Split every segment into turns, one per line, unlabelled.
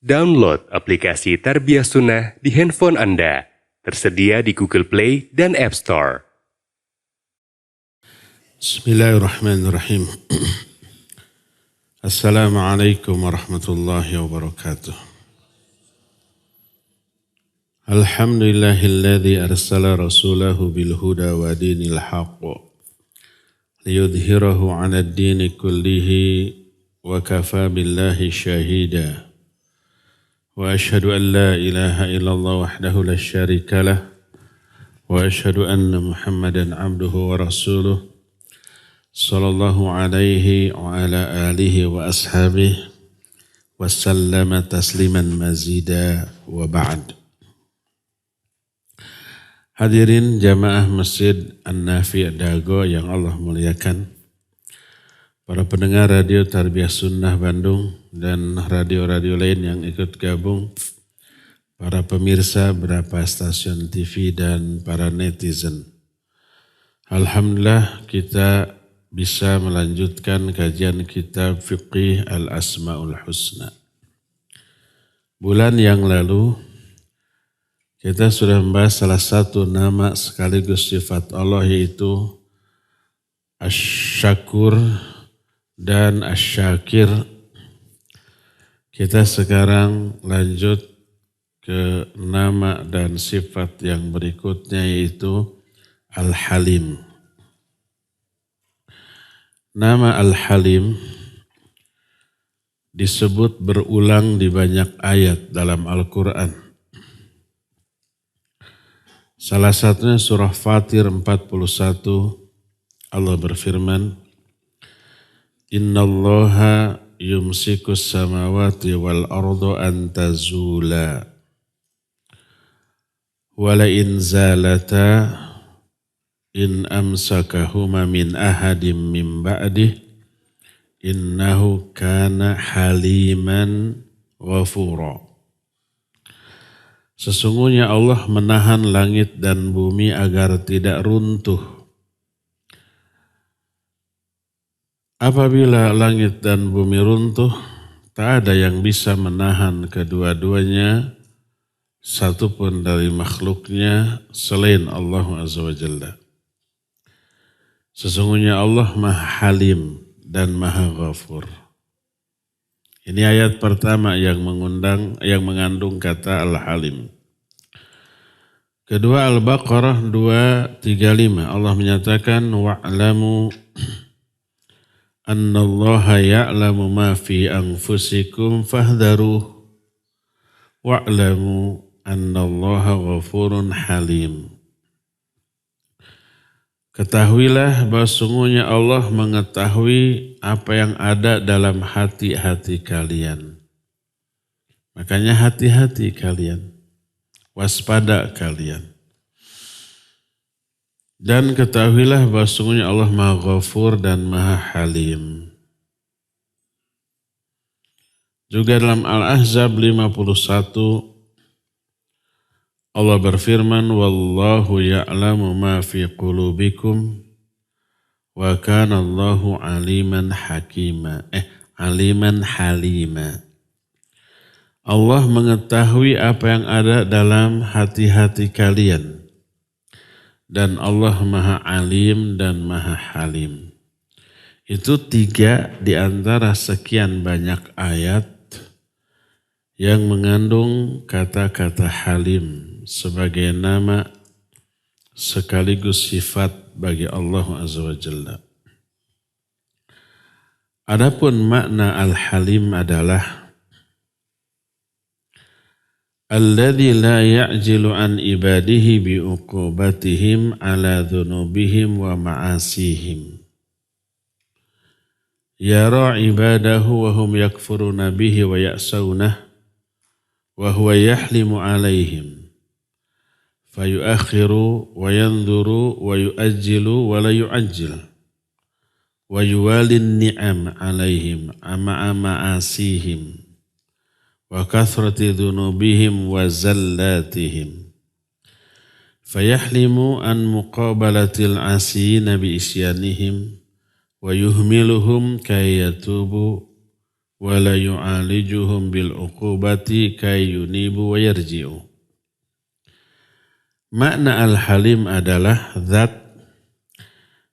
Download aplikasi Tarbiyah Sunnah di handphone Anda. Tersedia di Google Play dan App Store.
Bismillahirrahmanirrahim. Assalamualaikum warahmatullahi wabarakatuh. Alhamdulillahilladzi arsala rasulahu bil huda wa dinil haqq liyudhhirahu 'ala ad-dini kullihi wa kafa billahi shahida. Wa ashhadu an la ilaha illallah wahdahu la syarika lah wa ashhadu anna Muhammadan 'abduhu wa rasuluh sallallahu alaihi wa ala alihi wa ashabihi wa sallama tasliman mazida wa ba'd. Hadirin jamaah Masjid An-Nafi' Dago yang Allah muliakan, para pendengar radio Tarbiyah Sunnah Bandung dan radio-radio lain yang ikut gabung, para pemirsa beberapa stasiun TV dan para netizen. Alhamdulillah kita bisa melanjutkan kajian kitab Fiqih Al-Asma'ul Husna. Bulan yang lalu kita sudah membahas salah satu nama sekaligus sifat Allah, yaitu Asy-Syakur dan Asy-Syakir. Kita sekarang lanjut ke nama dan sifat yang berikutnya, yaitu Al-Halim. Nama Al-Halim disebut berulang di banyak ayat dalam Al-Quran. Salah satunya surah Fatir 41, Allah berfirman, Innallaha yumsikus samawati wal arda an tazula wala in zalata in amsakahuma min ahadim min ba'dih innahu kana haliman ghafura. Sesungguhnya Allah menahan langit dan bumi agar tidak runtuh. Apabila langit dan bumi runtuh, tak ada yang bisa menahan kedua-duanya, satupun dari makhluknya selain Allah Azza wa Jalla. Sesungguhnya Allah Maha Halim dan Maha Ghafur. Ini ayat pertama yang mengandung kata Al-Halim. Kedua, Al-Baqarah 235. Allah menyatakan, wa'lamu annallaha ya'lamu ma fi anfusikum fahdharuh wa'lamu annallaha ghafurun halim. Ketahuilah bahwa sungguhnya Allah mengetahui apa yang ada dalam hati-hati kalian. Makanya hati-hati kalian, waspada kalian. Dan ketahuilah bahwa sungguhnya Allah Maha Ghafur dan Maha Halim. Juga dalam Al-Ahzab 51, Allah berfirman, Wallahu ya'lamu ma fi qulubikum wa kana Allahu aliman halima. Allah mengetahui apa yang ada dalam hati-hati kalian. Dan Allah Maha Alim dan Maha Halim. Itu 3 di antara sekian banyak ayat yang mengandung kata-kata Halim sebagai nama sekaligus sifat bagi Allah Azza wa Jalla. Adapun makna Al-Halim adalah alladzi la ya'jilu an ibadihi bi'uqubatihim ala dhunubihim wa ma'asihim. Yara ibadahu wa hum yakfuruna bihi wa ya'sawnah wa huwa yahlimu alaihim. Fayuakhiru wa yanzuru wa yuajjilu wa la yuajjil wa yuwalin ni'am alaihim ama'a ma'asihim wa kathrati dhunubihim wa zallatihim. Fayahlimu an muqabalatil asiyina bi isyanihim wa yuhmiluhum kay yatubu wa la yu'alijuhum bil uqubati kay yunibu wa yarji'u. Makna Al-Halim adalah zat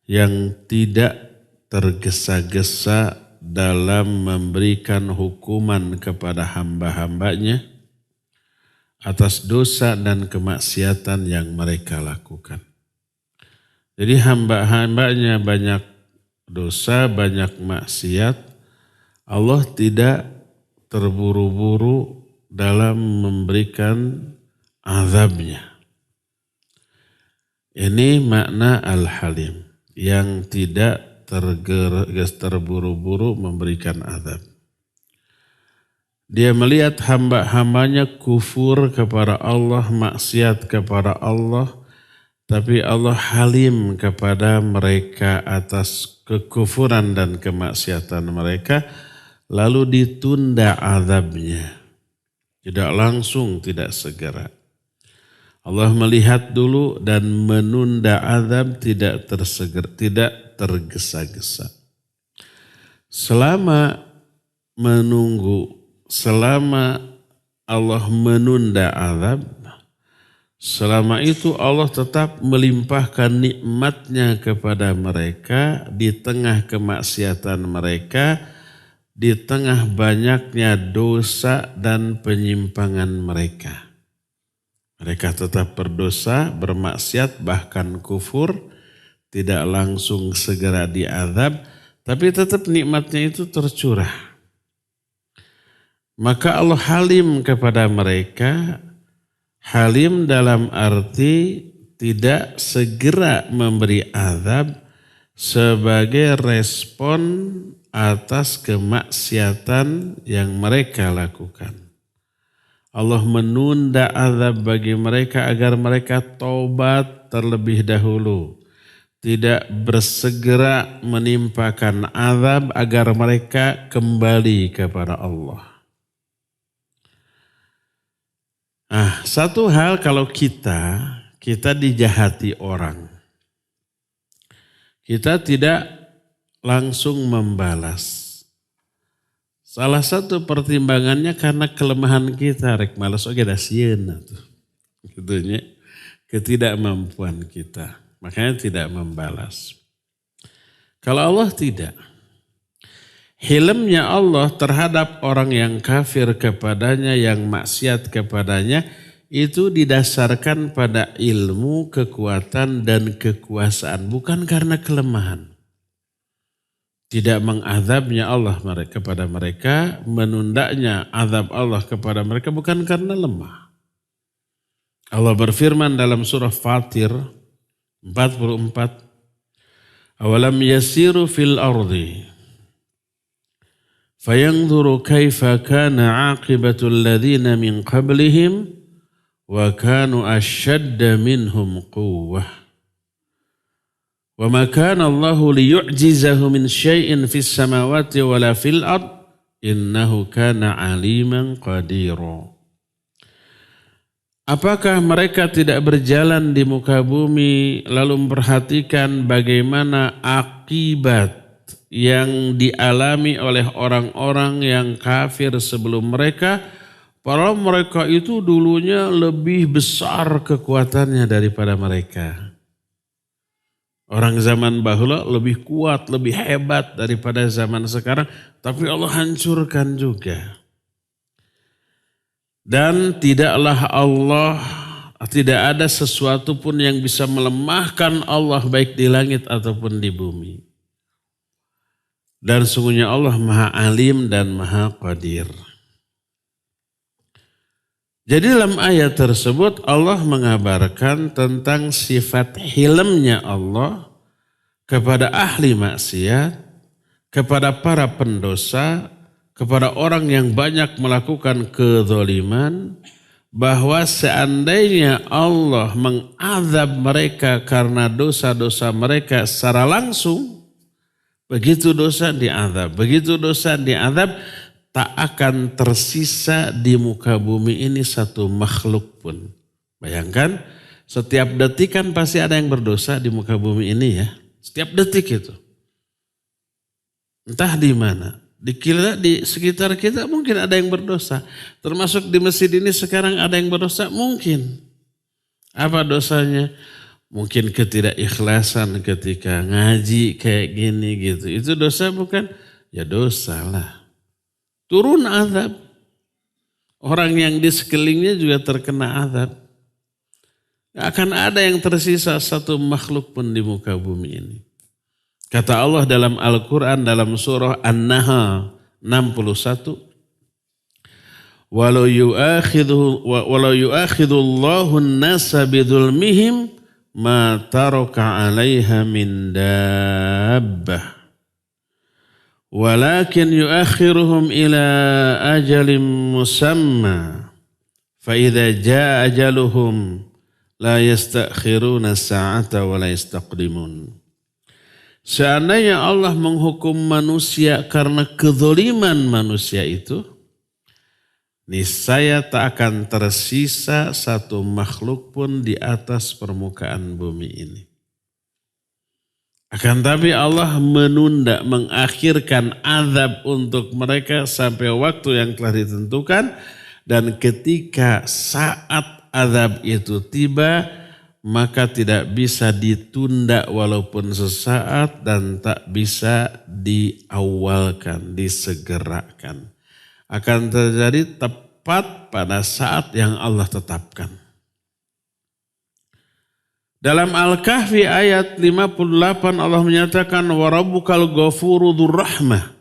yang tidak tergesa-gesa dalam memberikan hukuman kepada hamba-hambanya atas dosa dan kemaksiatan yang mereka lakukan. Jadi hamba-hambanya banyak dosa, banyak maksiat, Allah tidak terburu-buru dalam memberikan azabnya. Ini makna Al-Halim, yang tidak terburu-buru memberikan azab. Dia melihat hamba-hambanya kufur kepada Allah, maksiat kepada Allah, tapi Allah halim kepada mereka atas kekufuran dan kemaksiatan mereka, lalu ditunda azabnya. Tidak langsung, tidak segera. Allah melihat dulu dan menunda azab, tidak tergesa-gesa. Selama menunggu, selama Allah menunda azab, selama itu Allah tetap melimpahkan nikmatnya kepada mereka di tengah kemaksiatan mereka, di tengah banyaknya dosa dan penyimpangan mereka. Mereka tetap berdosa, bermaksiat, bahkan kufur, tidak langsung segera diazab, tapi tetap nikmatnya itu tercurah. Maka Allah halim kepada mereka, halim dalam arti tidak segera memberi azab sebagai respon atas kemaksiatan yang mereka lakukan. Allah menunda azab bagi mereka agar mereka taubat terlebih dahulu. Tidak bersegera menimpakan azab agar mereka kembali kepada Allah. Satu hal kalau kita dijahati orang. Kita tidak langsung membalas. Salah satu pertimbangannya karena kelemahan kita, rek malas oke dah sieun tuh. Gitunya, ketidakmampuan kita. Makanya tidak membalas. Kalau Allah tidak. Hilmnya Allah terhadap orang yang kafir kepadanya, yang maksiat kepadanya, itu didasarkan pada ilmu, kekuatan, dan kekuasaan. Bukan karena kelemahan. Tidak mengazabnya Allah kepada mereka, menundanya azab Allah kepada mereka bukan karena lemah. Allah berfirman dalam surah Fatir 44, awalam yasiru fil ardi fayanzuru kaifa kana aqibatul ladzina min qablihim wa kanu ashadda minhum quwwah. Wa ma kana Allahu liyu'jizahu min syai'in fis samawati wala fil ard innahu kana aliman qadira. Apakah mereka tidak berjalan di muka bumi lalu memperhatikan bagaimana akibat yang dialami oleh orang-orang yang kafir sebelum mereka? Padahal mereka itu dulunya lebih besar kekuatannya daripada mereka. Orang zaman bahula lebih kuat, lebih hebat daripada zaman sekarang. Tapi Allah hancurkan juga. Dan tidaklah Allah, tidak ada sesuatu pun yang bisa melemahkan Allah baik di langit ataupun di bumi. Dan sungguhnya Allah Maha Alim dan Maha Qadir. Jadi dalam ayat tersebut Allah mengabarkan tentang sifat hilmnya Allah kepada ahli maksiat, kepada para pendosa, kepada orang yang banyak melakukan kezaliman, bahwa seandainya Allah mengazab mereka karena dosa-dosa mereka secara langsung, begitu dosa diazab, tak akan tersisa di muka bumi ini satu makhluk pun. Bayangkan, setiap detik kan pasti ada yang berdosa di muka bumi ini ya. Setiap detik itu. Entah di mana. di sekitar kita mungkin ada yang berdosa. Termasuk di masjid ini sekarang ada yang berdosa mungkin. Apa dosanya? Mungkin ketidakikhlasan ketika ngaji kayak gini gitu. Itu dosa bukan? Ya dosa lah. Turun azab. Orang yang di sekelilingnya juga terkena azab. Gak akan ada yang tersisa satu makhluk pun di muka bumi ini. Kata Allah dalam Al-Quran dalam surah An-Nahl 61. Walau yu'akhidullahu an-nasa bidhulmihim ma taraka 'alaiha min dabbah. Walakin yu'akhiruhum ila ajalin musamma. Fa idza jaa ajaluhum la yastakhiruna sa'ata wa la yastaqdimun. Seandainya Allah menghukum manusia karena kezaliman manusia itu, niscaya tak akan tersisa satu makhluk pun di atas permukaan bumi ini. Akan tapi Allah menunda, mengakhirkan azab untuk mereka sampai waktu yang telah ditentukan, dan ketika saat azab itu tiba, maka tidak bisa ditunda walaupun sesaat dan tak bisa diawalkan, disegerakan. Akan terjadi tepat pada saat yang Allah tetapkan. Dalam Al-Kahfi ayat 58 Allah menyatakan wa rabbukal ghafuru dzur rahmah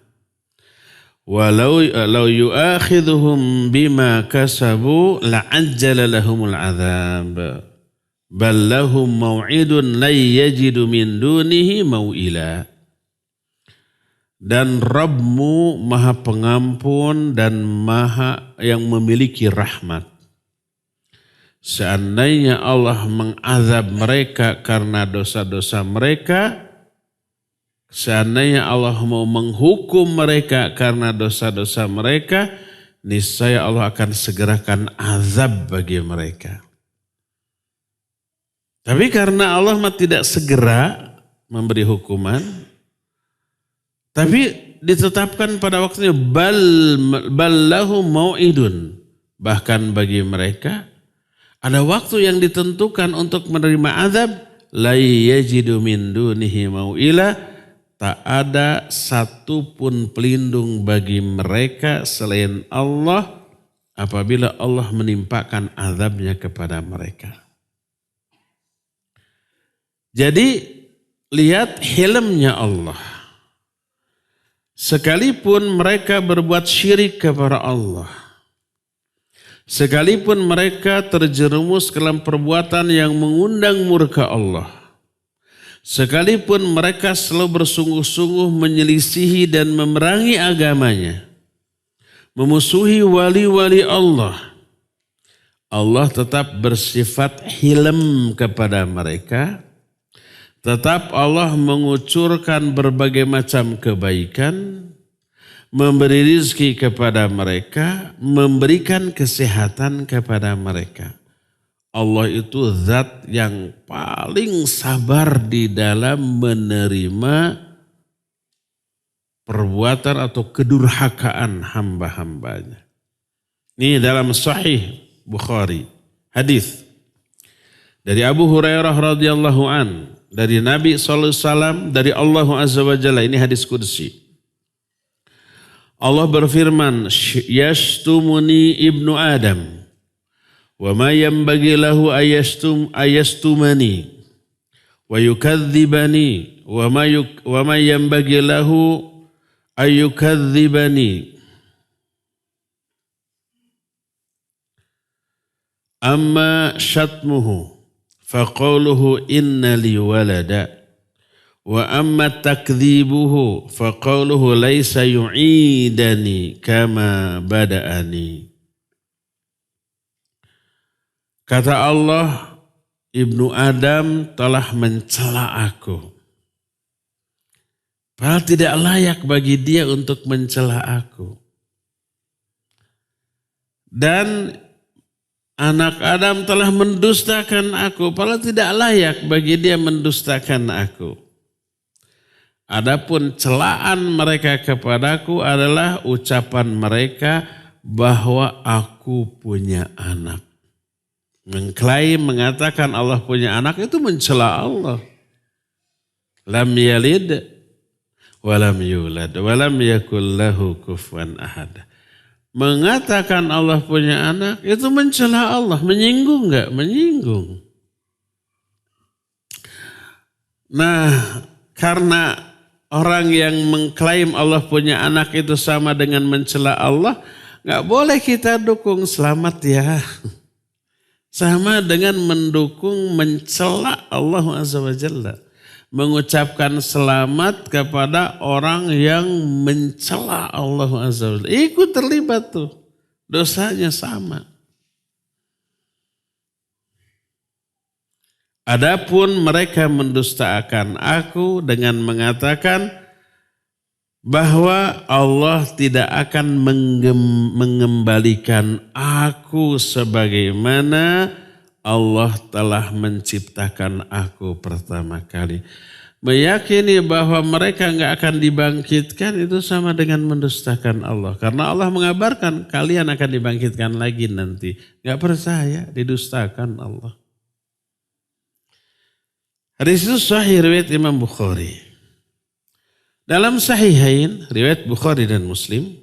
walau yu'akhidhuhum bima kasabu la'ajjala lahumul adzab. Bal lahum mau'idun la yajidu min dunihi mau'ila. Dan Rabbmu maha pengampun dan maha yang memiliki rahmat. Seandainya Allah mengazab mereka karena dosa-dosa mereka, seandainya Allah mau menghukum mereka karena dosa-dosa mereka, niscaya Allah akan segerakan azab bagi mereka. Tapi karena Allah tidak segera memberi hukuman, tapi ditetapkan pada waktunya ballahu mau'idun. Bahkan bagi mereka ada waktu yang ditentukan untuk menerima azab, la yajidu min dunihi mau'ila. Tak ada satupun pelindung bagi mereka selain Allah apabila Allah menimpakan azabnya kepada mereka. Jadi lihat hilmnya Allah. Sekalipun mereka berbuat syirik kepada Allah, sekalipun mereka terjerumus dalam perbuatan yang mengundang murka Allah, sekalipun mereka selalu bersungguh-sungguh menyelisihi dan memerangi agamanya, memusuhi wali-wali Allah, Allah tetap bersifat hilm kepada mereka. Tetap Allah mengucurkan berbagai macam kebaikan, memberi rizki kepada mereka, memberikan kesehatan kepada mereka. Allah itu zat yang paling sabar di dalam menerima perbuatan atau kedurhakaan hamba-hambanya. Ini dalam Sahih Bukhari, hadis dari Abu Hurairah radhiyallahu an, dari Nabi SAW, dari Allah Azza wa Jalla. Ini hadis qudsi. Allah berfirman, yashtumuni ibnu Adam, wa ma yanbaghi lahu ayastumani, wa yukadzibani, wa ma yanbaghi lahu ayukadzibani. Amma syatmuhu faqauluhu inna li walada wa amma takdzibuhu faqauluhu laisa yu'idani kama bada'ani. Kata Allah, Ibnu Adam telah mencela aku. Padahal tidak layak bagi dia untuk mencela aku. Dan anak Adam telah mendustakan aku, padahal tidak layak bagi dia mendustakan aku. Adapun celaan mereka kepadaku adalah ucapan mereka bahwa aku punya anak. Mengklaim mengatakan Allah punya anak itu mencela Allah. Lam yalid walam yulad walam yakul lahu kufuwan ahad. Mengatakan Allah punya anak itu mencela Allah, menyinggung enggak? Menyinggung. Nah, karena orang yang mengklaim Allah punya anak itu sama dengan mencela Allah, nggak boleh kita dukung. Selamat ya. Sama dengan mendukung mencela Allah Azza wa Jalla. Mengucapkan selamat kepada orang yang mencela Allah Azza wa Jalla. Ikut terlibat tuh. Dosanya sama. Adapun mereka mendustakan aku dengan mengatakan bahwa Allah tidak akan mengembalikan aku sebagaimana Allah telah menciptakan aku pertama kali. Meyakini bahwa mereka enggak akan dibangkitkan itu sama dengan mendustakan Allah. Karena Allah mengabarkan kalian akan dibangkitkan lagi nanti. Enggak percaya, didustakan Allah. Hadis itu sahih riwayat Imam Bukhari. Dalam Sahihain riwayat Bukhari dan Muslim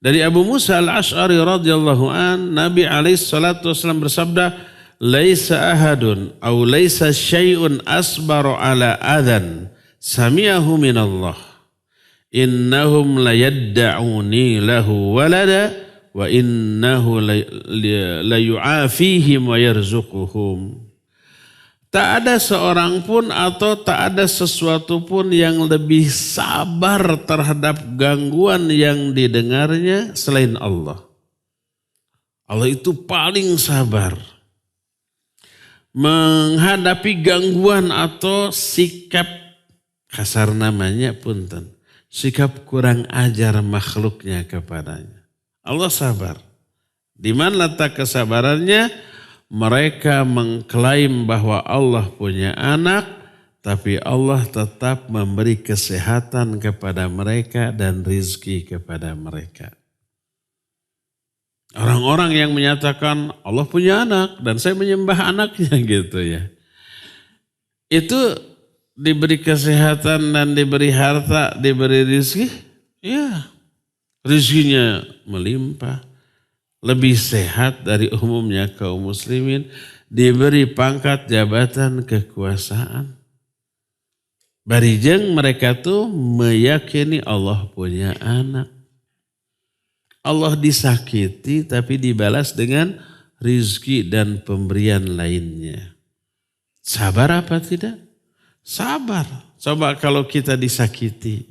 dari Abu Musa Al-Asy'ari radhiyallahu an, Nabi alaihi salatu wasallam bersabda, "Laisa ahadun aw laisa syai'un asbaru ala adhan sami'ahu min Allah. Innahum la yadda'uni lahu walada wa innahu la yu'afihim wa yarzuquhum." Tak ada seorang pun atau tak ada sesuatu pun yang lebih sabar terhadap gangguan yang didengarnya selain Allah. Allah itu paling sabar menghadapi gangguan atau sikap, kasar namanya punten, sikap kurang ajar makhluknya kepadanya. Allah sabar. Di mana letak kesabarannya? Mereka mengklaim bahwa Allah punya anak, tapi Allah tetap memberi kesehatan kepada mereka dan rizki kepada mereka. Orang-orang yang menyatakan Allah punya anak dan saya menyembah anaknya gitu ya. Itu diberi kesehatan dan diberi harta, diberi rizki, ya rizkinya melimpah. Lebih sehat dari umumnya kaum muslimin, diberi pangkat jabatan kekuasaan. Barijeng mereka tuh meyakini Allah punya anak. Allah disakiti tapi dibalas dengan rizki dan pemberian lainnya. Sabar apa tidak? Sabar. Coba kalau kita disakiti,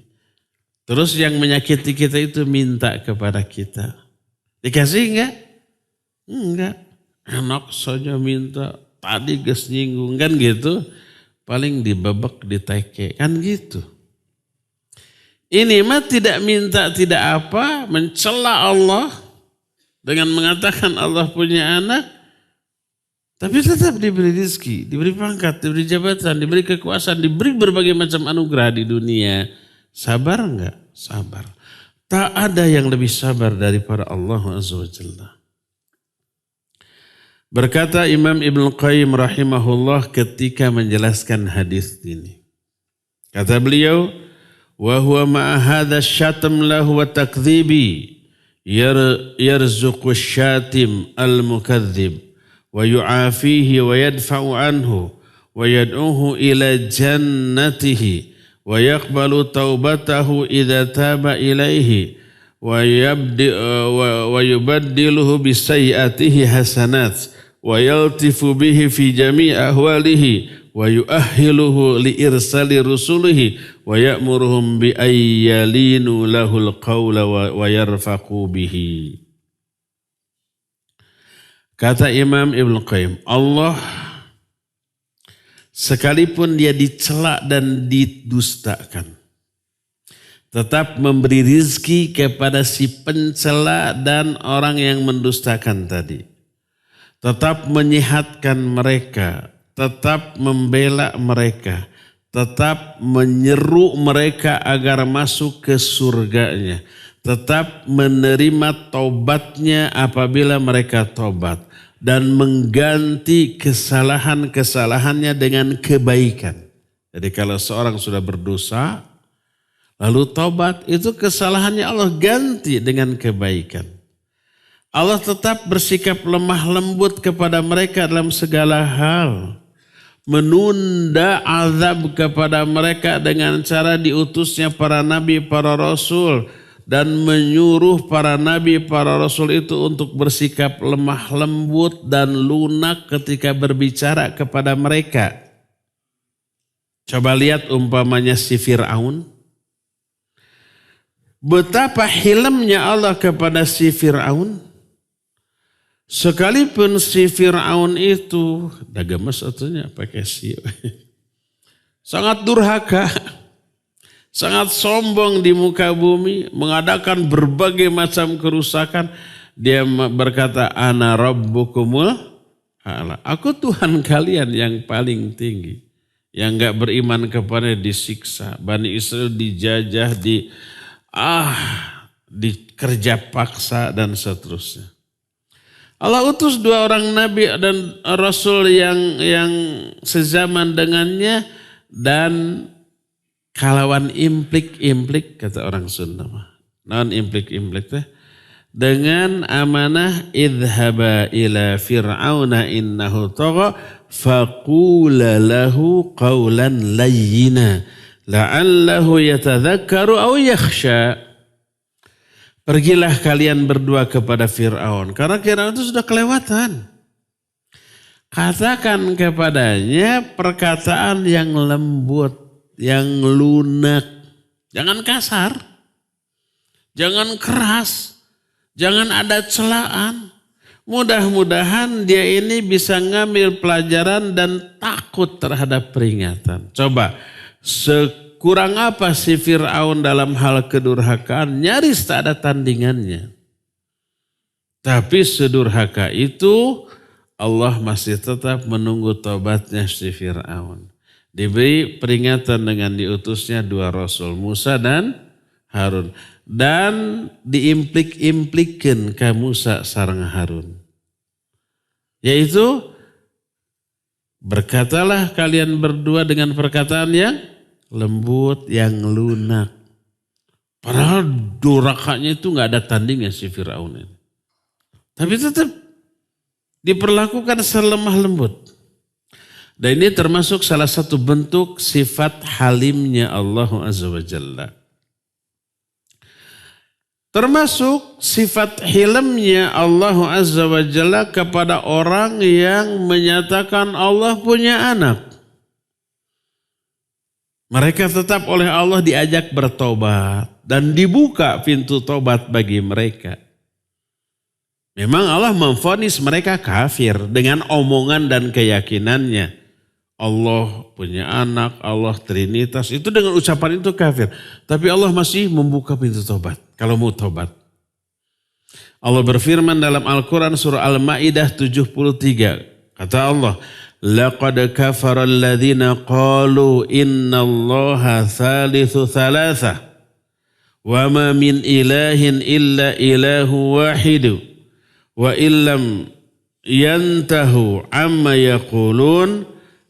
terus yang menyakiti kita itu minta kepada kita. Dikasih enggak? Enggak. Enak saja minta. Tadi geus nyinggung kan gitu. Paling dibebek, diteke. Kan gitu. Ini mah tidak minta tidak apa. Mencela Allah. Dengan mengatakan Allah punya anak. Tapi tetap diberi rezeki. Diberi pangkat, diberi jabatan, diberi kekuasaan. Diberi berbagai macam anugerah di dunia. Sabar enggak? Sabar. Tak ada yang lebih sabar daripada Allah Azza wa Jalla. Berkata Imam Ibn Qayyim rahimahullah ketika menjelaskan hadis ini. Kata beliau, wa huwa ma'a hadha syatam lahu wa takdhibi yarzuqu syatim al-mukadzib wa yu'afihi wa yadfa'u anhu wa yad'uhu ila jannatihi wa yaqbalu taubatahu idza taba ilaihi wa yubaddiluhu bisayyi'atihi hasanat wa yaltifu bihi fi jami' ahwalihi wa yu'ahhiluhu li irsali rusulihi wa ya'muruhum bi ayyalinu lahul qawla wa yarfaqu bihi. Kata Imam Ibn Qayyim, Allah sekalipun dia dicela dan didustakan, tetap memberi rizki kepada si pencela dan orang yang mendustakan tadi. Tetap menyehatkan mereka, tetap membela mereka, tetap menyeru mereka agar masuk ke surganya, tetap menerima taubatnya apabila mereka taubat, dan mengganti kesalahan-kesalahannya dengan kebaikan. Jadi kalau seorang sudah berdosa, lalu taubat, itu kesalahannya Allah ganti dengan kebaikan. Allah tetap bersikap lemah lembut kepada mereka dalam segala hal. Menunda azab kepada mereka dengan cara diutusnya para nabi, para rasul. Dan menyuruh para nabi, para rasul itu untuk bersikap lemah lembut dan lunak ketika berbicara kepada mereka. Coba lihat umpamanya si Fir'aun. Betapa hilmnya Allah kepada si Fir'aun. Sekalipun si Fir'aun itu, dagames atunya pakai si, sangat durhaka, sangat sombong di muka bumi, mengadakan berbagai macam kerusakan. Dia berkata, ana rabbukumul a'la. Aku Tuhan kalian yang paling tinggi. Yang gak beriman kepada disiksa. Bani Israel dijajah, dikerja paksa dan seterusnya. Allah utus 2 orang nabi dan rasul yang sezaman dengannya, dan kalawan implik-implik kata orang Sunda mah. Non implik-implik teh dengan amanah, idhaba ila fir'auna innahu tagha faqula lahu qawlan layyina la'allahu yatadhakkaru aw yakhsha. Pergilah kalian berdua kepada Fir'aun. Karena Fir'aun itu sudah kelewatan. Katakan kepadanya perkataan yang lembut, yang lunak. Jangan kasar. Jangan keras. Jangan ada celaan. Mudah-mudahan dia ini bisa ngambil pelajaran dan takut terhadap peringatan. Coba, kurang apa si Fir'aun dalam hal kedurhakaan? Nyaris tak ada tandingannya. Tapi sedurhaka itu Allah masih tetap menunggu taubatnya si Fir'aun. Diberi peringatan dengan diutusnya 2 rasul, Musa dan Harun. Dan diimplik-implikkan ke Musa sareng Harun. Yaitu, berkatalah kalian berdua dengan perkataan yang lembut, yang lunak. Padahal durakanya itu gak ada tandingnya si Fir'aun ini. Tapi tetap diperlakukan selemah lembut. Dan ini termasuk salah satu bentuk sifat halimnya Allah Azza wa Jalla. Termasuk sifat hilmnya Allah Azza wa Jalla kepada orang yang menyatakan Allah punya anak. Mereka tetap oleh Allah diajak bertobat dan dibuka pintu tobat bagi mereka. Memang Allah memvonis mereka kafir dengan omongan dan keyakinannya. Allah punya anak, Allah Trinitas, itu dengan ucapan itu kafir. Tapi Allah masih membuka pintu tobat kalau mau tobat. Allah berfirman dalam Al-Quran surah Al-Ma'idah 73. Kata Allah, laqad kafara alladhina qalu inna allaha thalithu thalatha wa ma min ilahin illa ilahu wahidu wa illam yantahu amma yaqulun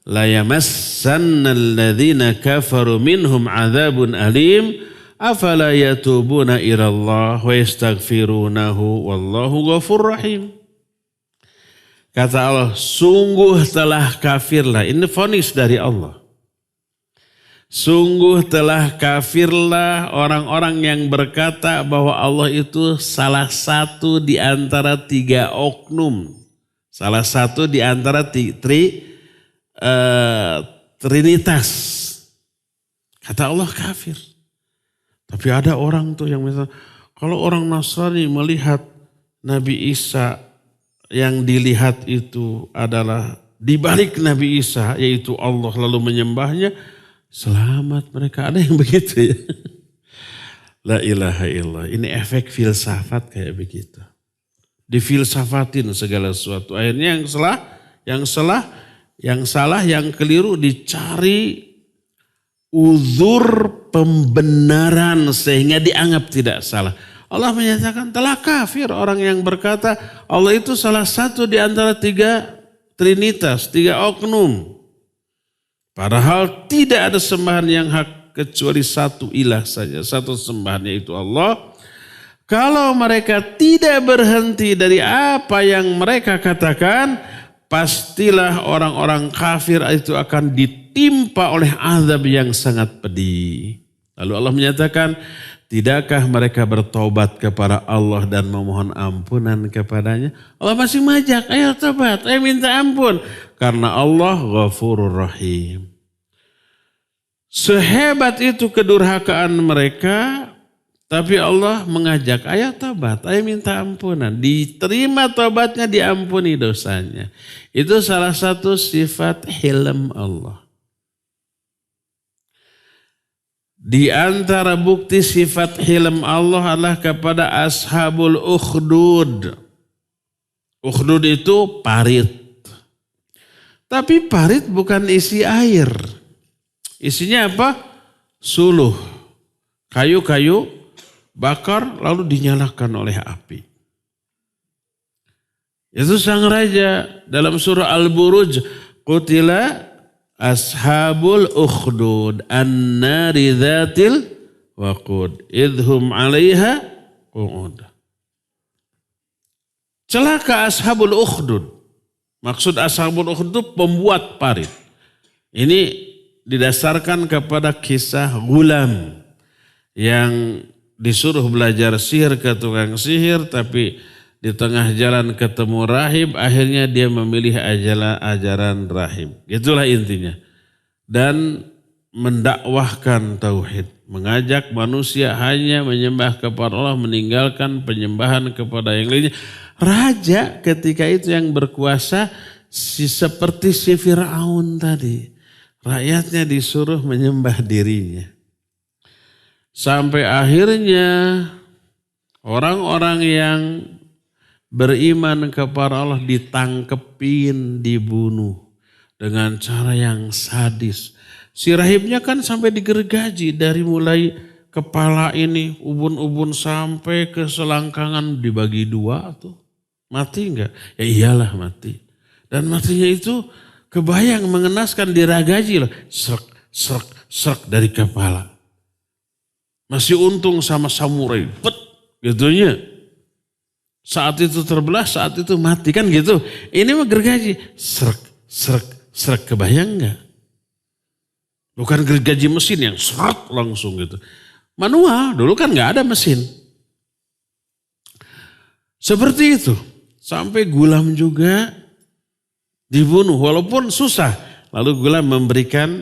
la yamassanna alladhina kafaru minhum adzabun alim afala yatubuna ila Allah wa yastaghfirunahu wallahu ghafurur rahim. Kata Allah, sungguh telah kafirlah. Ini vonis dari Allah. Sungguh telah kafirlah orang-orang yang berkata bahwa Allah itu salah satu di antara 3 oknum. Salah satu di antara Trinitas. Kata Allah kafir. Tapi ada orang tuh yang misalnya, kalau orang Nasrani melihat Nabi Isa, yang dilihat itu adalah di balik Nabi Isa, yaitu Allah, lalu menyembahnya, selamat mereka. Ada yang begitu ya. La ilaha illallah. Ini efek filsafat kayak begitu. Difilsafatin segala sesuatu. Akhirnya yang salah, yang keliru dicari uzur pembenaran sehingga dianggap tidak salah. Allah menyatakan telah kafir orang yang berkata Allah itu salah satu di antara 3 trinitas, 3 oknum. Padahal tidak ada sembahan yang hak kecuali satu ilah saja, satu sembahan yaitu Allah. Kalau mereka tidak berhenti dari apa yang mereka katakan, pastilah orang-orang kafir itu akan ditimpa oleh azab yang sangat pedih. Lalu Allah menyatakan, tidakkah mereka bertobat kepada Allah dan memohon ampunan kepadanya? Allah masih mengajak, ayo tobat, ayo minta ampun. Karena Allah Ghafurur Rahim. Sehebat itu kedurhakaan mereka, tapi Allah mengajak, ayo tobat, ayo minta ampunan. Diterima tobatnya, diampuni dosanya. Itu salah satu sifat hilm Allah. Di antara bukti sifat hilm Allah adalah kepada ashabul ukhdud. Ukhdud itu parit. Tapi parit bukan isi air. Isinya apa? Suluh. Kayu-kayu bakar lalu dinyalakan oleh api. Itu sang raja dalam surah Al-Buruj. Qutila ashabul ukhdud an-nari dhatil waqud idhum 'alaiha qu'ud. Celaka ashabul ukhdud. Maksud ashabul ukhdud itu pembuat parit. Ini didasarkan kepada kisah gulam yang disuruh belajar sihir ke tukang sihir, tapi di tengah jalan ketemu rahib, akhirnya dia memilih ajaran rahib. Itulah intinya. Dan mendakwahkan tauhid, mengajak manusia hanya menyembah kepada Allah, meninggalkan penyembahan kepada yang lainnya. Raja ketika itu yang berkuasa seperti si Fir'aun tadi. Rakyatnya disuruh menyembah dirinya. Sampai akhirnya orang-orang yang beriman kepada Allah ditangkepin, dibunuh dengan cara yang sadis. Si rahibnya kan sampai digergaji dari mulai kepala ini, ubun-ubun sampai ke selangkangan dibagi 2 tuh. Mati enggak? Ya iyalah mati. Dan matinya itu kebayang mengenaskan, diragaji loh. Srek, srek, srek dari kepala. Masih untung sama samurai. Pet, gitunya. Saat itu terbelah, saat itu mati kan gitu. Ini mah gergaji. Srek, srek, srek. Kebayang enggak? Bukan gergaji mesin yang srek langsung gitu. Manual, dulu kan enggak ada mesin. Seperti itu. Sampai gulam juga dibunuh walaupun susah. Lalu gulam memberikan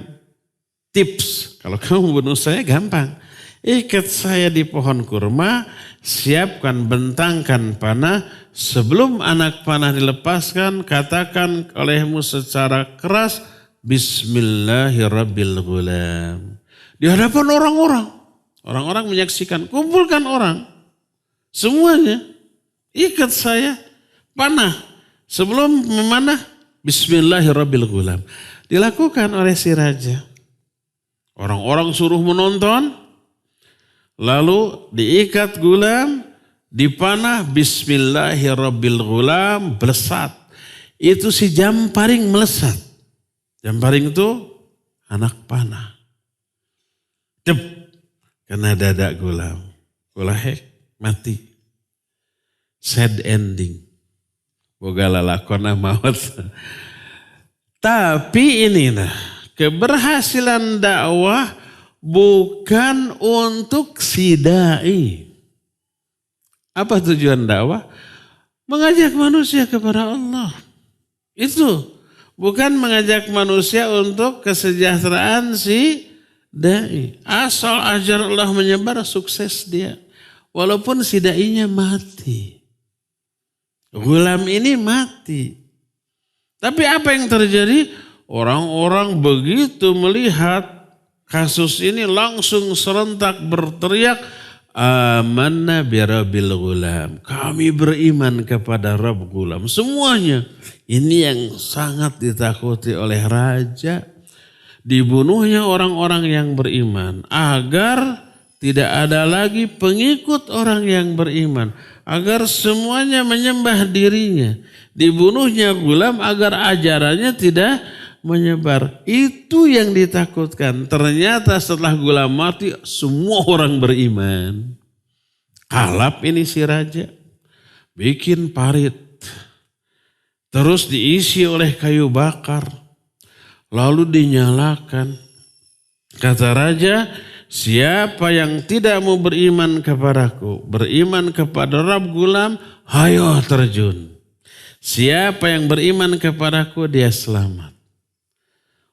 tips. Kalau kamu bunuh saya gampang. Ikat saya di pohon kurma, siapkan bentangkan panah. Sebelum anak panah dilepaskan, katakan olehmu secara keras, Bismillahirrabbilgulam. Di hadapan orang-orang. Orang-orang menyaksikan, kumpulkan orang. Semuanya. Ikat saya, panah. Sebelum memanah, Bismillahirrabbilgulam. Dilakukan oleh si raja. Orang-orang suruh menonton. Lalu diikat gulam, dipanah, Bismillahirrabbilgulam, melesat. Itu si jamparing melesat. Jamparing itu anak panah. Dep, kena dada gulam. Gulahek, mati. Sad ending. Boga lalakona maut. Tapi ini nah, keberhasilan dakwah bukan untuk si da'i. Apa tujuan dakwah? Mengajak manusia kepada Allah. Itu bukan mengajak manusia untuk kesejahteraan si da'i. Asal ajar Allah menyebar, sukses dia. Walaupun si da'inya mati. Gulam ini mati. Tapi apa yang terjadi? Orang-orang begitu melihat kasus ini langsung serentak berteriak, amanna birabbil gulam. Kami beriman kepada Rabb gulam. Semuanya. Ini yang sangat ditakuti oleh raja. Dibunuhnya orang-orang yang beriman agar tidak ada lagi pengikut orang yang beriman. Agar semuanya menyembah dirinya. Dibunuhnya Gulam agar ajarannya tidak menyebar. Itu yang ditakutkan. Ternyata setelah Gulam mati semua orang beriman. Kalap ini si raja. Bikin parit. Terus diisi oleh kayu bakar. Lalu dinyalakan. Kata raja, siapa yang tidak mau beriman kepadaku, beriman kepada Rabb Gulam, hayo terjun. Siapa yang beriman kepadaku, dia selamat.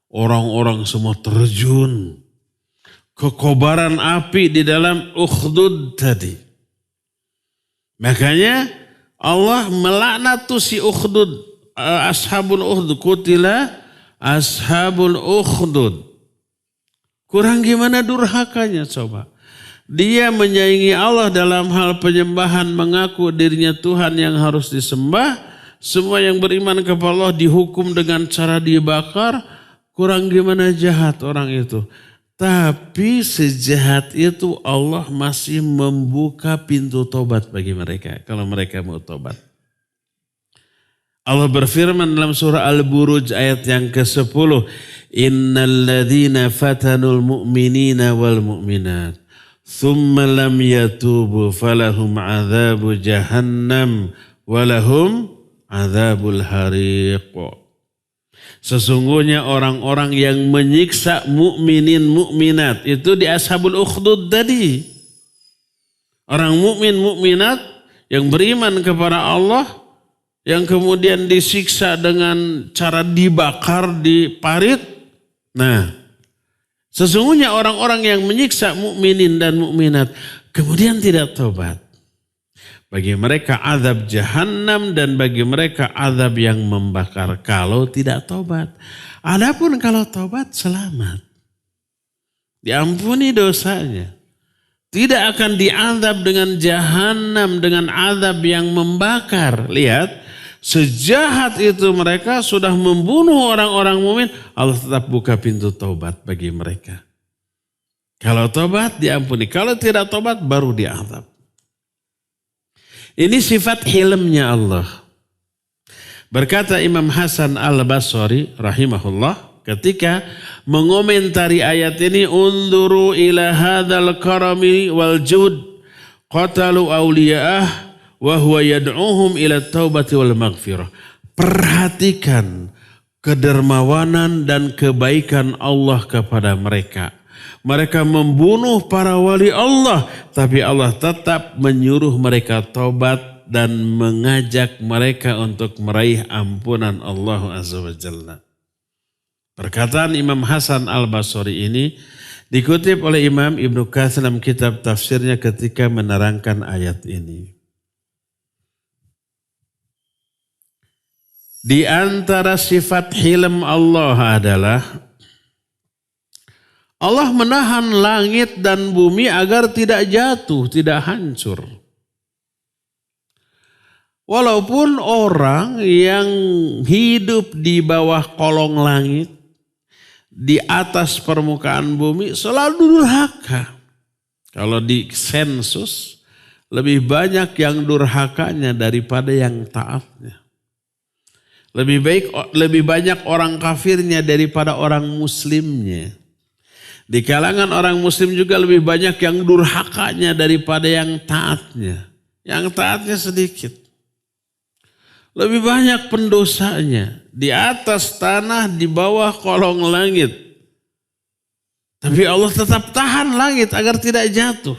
Orang-orang semua terjun ke kobaran api di dalam Ukhdud tadi. Makanya Allah melaknat si Ukhdud, ashabul Ukhdud, kutila ashabul Ukhdud. Kurang gimana durhakanya coba. Dia menyaingi Allah dalam hal penyembahan, mengaku dirinya Tuhan yang harus disembah. Semua yang beriman kepada Allah dihukum dengan cara dibakar. Kurang gimana jahat orang itu. Tapi sejahat itu Allah masih membuka pintu tobat bagi mereka. Kalau mereka mau tobat. Allah berfirman dalam surah Al-Buruj ayat yang ke-10. Innal ladzina fatanul mu'minina wal mu'minat. Thumma lam yatubu falahum azabu jahannam. Walahum azabul hariq. Sesungguhnya orang-orang yang menyiksa mukminin mukminat. Itu di ashabul ukhdud tadi. Orang mukmin mukminat yang beriman kepada Allah. Yang kemudian disiksa dengan cara dibakar di parit. Nah, sesungguhnya orang-orang yang menyiksa mukminin dan mukminat kemudian tidak tobat. Bagi mereka azab jahannam dan bagi mereka azab yang membakar kalau tidak tobat. Adapun kalau tobat selamat. Diampuni dosanya. Tidak akan diazab dengan jahannam, dengan azab yang membakar. Lihat, sejahat itu mereka sudah membunuh orang-orang mukmin, Allah tetap buka pintu taubat bagi mereka. Kalau taubat diampuni, kalau tidak taubat baru diazab. Ini sifat hilmnya Allah. Berkata Imam Hasan Al-Basri rahimahullah ketika mengomentari ayat ini, unzuru ila hadzal karami wal jud qatalu awliya'ah wa huwa yad'uhum ila taubati wal maghfirah. Perhatikan kedermawanan dan kebaikan Allah kepada mereka. Mereka membunuh para wali Allah, tapi Allah tetap menyuruh mereka taubat dan mengajak mereka untuk meraih ampunan Allah Azza wa Jalla. Perkataan Imam Hasan Al-Basri ini dikutip oleh Imam Ibnu Katsir dalam kitab tafsirnya ketika menerangkan ayat ini. Di antara sifat hilm Allah adalah Allah menahan langit dan bumi agar tidak jatuh, tidak hancur. Walaupun orang yang hidup di bawah kolong langit, di atas permukaan bumi selalu durhaka. Kalau di sensus lebih banyak yang durhakanya daripada yang taatnya. Lebih banyak orang kafirnya daripada orang muslimnya. Di kalangan orang muslim juga lebih banyak yang durhakanya daripada yang taatnya. Yang taatnya sedikit. Lebih banyak pendosanya. Di atas tanah, di bawah kolong langit. Tapi Allah tetap tahan langit agar tidak jatuh.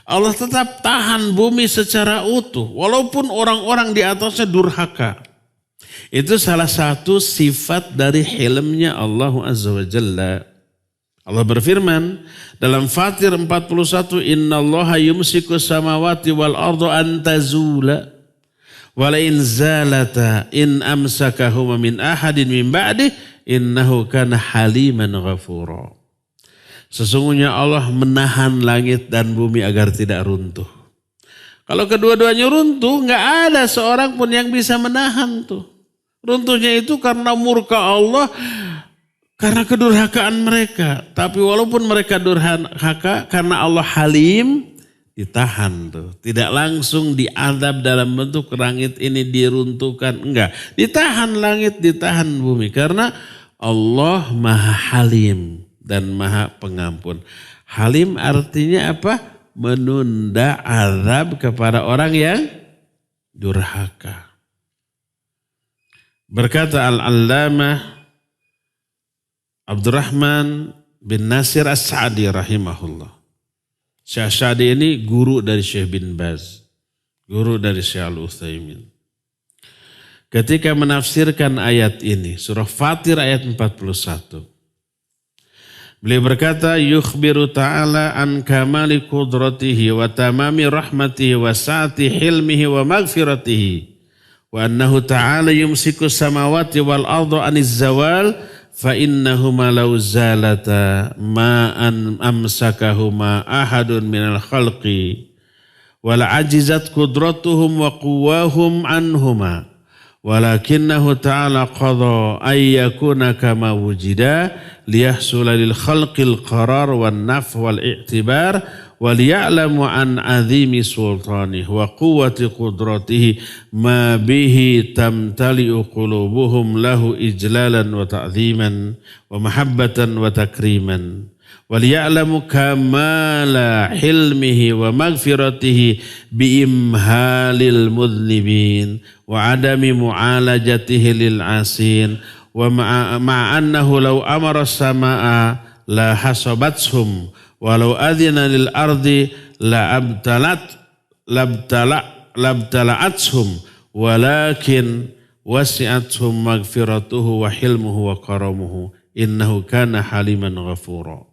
Allah tetap tahan bumi secara utuh. Walaupun orang-orang di atasnya durhaka. Itu salah satu sifat dari hilmnya Allah Azza wa Jalla. Allah berfirman dalam Fatir 41, innallaha yumsiku samawati wal arda an tazula wa la in zalata in amsakahuma min ahadin min ba'di innahu kana haliman ghafura. Sesungguhnya Allah menahan langit dan bumi agar tidak runtuh. Kalau kedua-duanya runtuh, enggak ada seorang pun yang bisa menahan tuh. Runtuhnya itu karena murka Allah, Karena kedurhakaan mereka. Tapi walaupun mereka durhaka, karena Allah Halim, ditahan tuh. Tidak langsung diadab dalam bentuk langit ini diruntuhkan. Enggak. Ditahan langit, ditahan bumi. Karena Allah Maha Halim dan Maha Pengampun. Halim artinya apa? Menunda azab kepada orang yang durhaka. Berkata Al-Allamah Abdurrahman bin Nasir As-Sa'di rahimahullah. Syekh Sa'di ini guru dari Syekh bin Baz. Guru dari Syekh Al-Utsaimin. Ketika menafsirkan ayat ini, surah Fatir ayat 41. Beliau berkata, yukhbiru ta'ala an kamali qudratihi wa tamami rahmatihi wa sa'ati hilmihi wa maghfiratihi. Wa annahu ta'ala yumsiku samawati wal arda aniz zawal fa innahuma law zalata ma an amsakahuma ahadun minal khalqi wal ajizat qudratuhum wa quwwahum anhuma walakinnahu ta'ala qadha ay yakuna kama wujida liyahsula lil khalqil qarar wan naf wal i'tibar wal ya'lamu an azimi sultanih wa quwwati qudratihi ma bihi tamtali'u qulubuhum lahu ijlalan wa ta'ziman wa mahabbatan wa takriman wal ya'lamu kamala hilmihi wa maghfiratihi bi imhalil mudhnibin wa adami mu'alajatihi lil asin wa ma'a annahu law amara as-samaa'a la hasabathum walau adhina lil ardi la abtala'athum walakin wasi'athum maghfiratuhu wa hilmuhu wa karamuhu innahu kana haliman ghafura.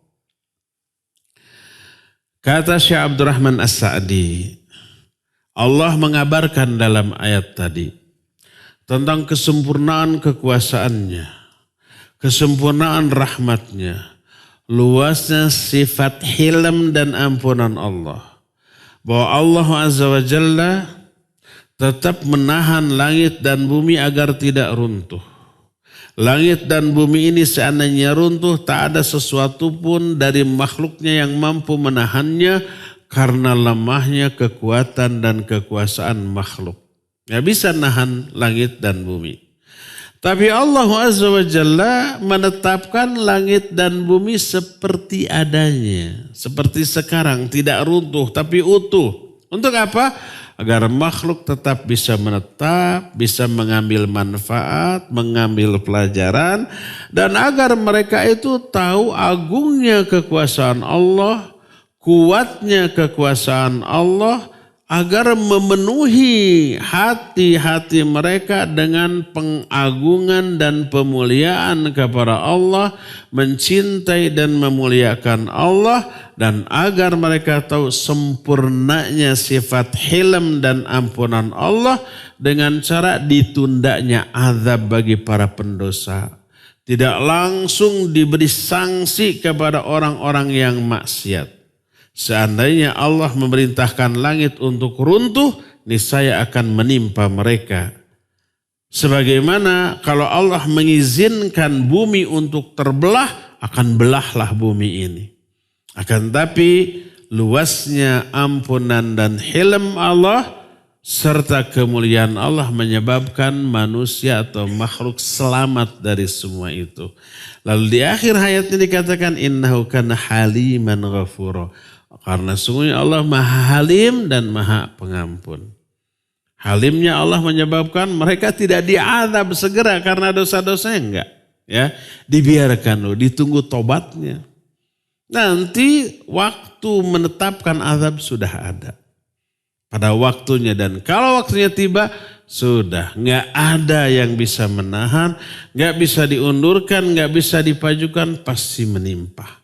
Kata Syekh Abdurrahman As-Sa'di, Allah mengabarkan dalam ayat tadi tentang kesempurnaan kekuasaannya, kesempurnaan rahmatnya, luasnya sifat hilm dan ampunan Allah. Bahwa Allah Azza wa Jalla tetap menahan langit dan bumi agar tidak runtuh. Langit dan bumi ini seandainya runtuh, tak ada sesuatu pun dari makhluknya yang mampu menahannya karena lemahnya kekuatan dan kekuasaan makhluk. Gak bisa nahan langit dan bumi. Tapi Allah Azza wa Jalla menetapkan langit dan bumi seperti adanya. Seperti sekarang, tidak runtuh tapi utuh. Untuk apa? Agar makhluk tetap bisa menetap, bisa mengambil manfaat, mengambil pelajaran. Dan agar mereka itu tahu agungnya kekuasaan Allah, kuatnya kekuasaan Allah, agar memenuhi hati-hati mereka dengan pengagungan dan pemuliaan kepada Allah, mencintai dan memuliakan Allah, dan agar mereka tahu sempurnanya sifat hilm dan ampunan Allah dengan cara ditundanya azab bagi para pendosa. Tidak langsung diberi sanksi kepada orang-orang yang maksiat. Seandainya Allah memerintahkan langit untuk runtuh, niscaya akan menimpa mereka. Sebagaimana kalau Allah mengizinkan bumi untuk terbelah, akan belahlah bumi ini. Akan tapi luasnya ampunan dan hilm Allah serta kemuliaan Allah menyebabkan manusia atau makhluk selamat dari semua itu. Lalu di akhir ayat ini dikatakan innahu kana haliman ghafura. Karena sungguhnya Allah Maha Halim dan Maha Pengampun. Halimnya Allah menyebabkan mereka tidak diazab segera karena dosa-dosanya, enggak. Ya, dibiarkan loh, ditunggu tobatnya. Nanti waktu menetapkan azab sudah ada. Pada waktunya, dan kalau waktunya tiba sudah enggak ada yang bisa menahan, enggak bisa diundurkan, enggak bisa dipajukan, pasti menimpa.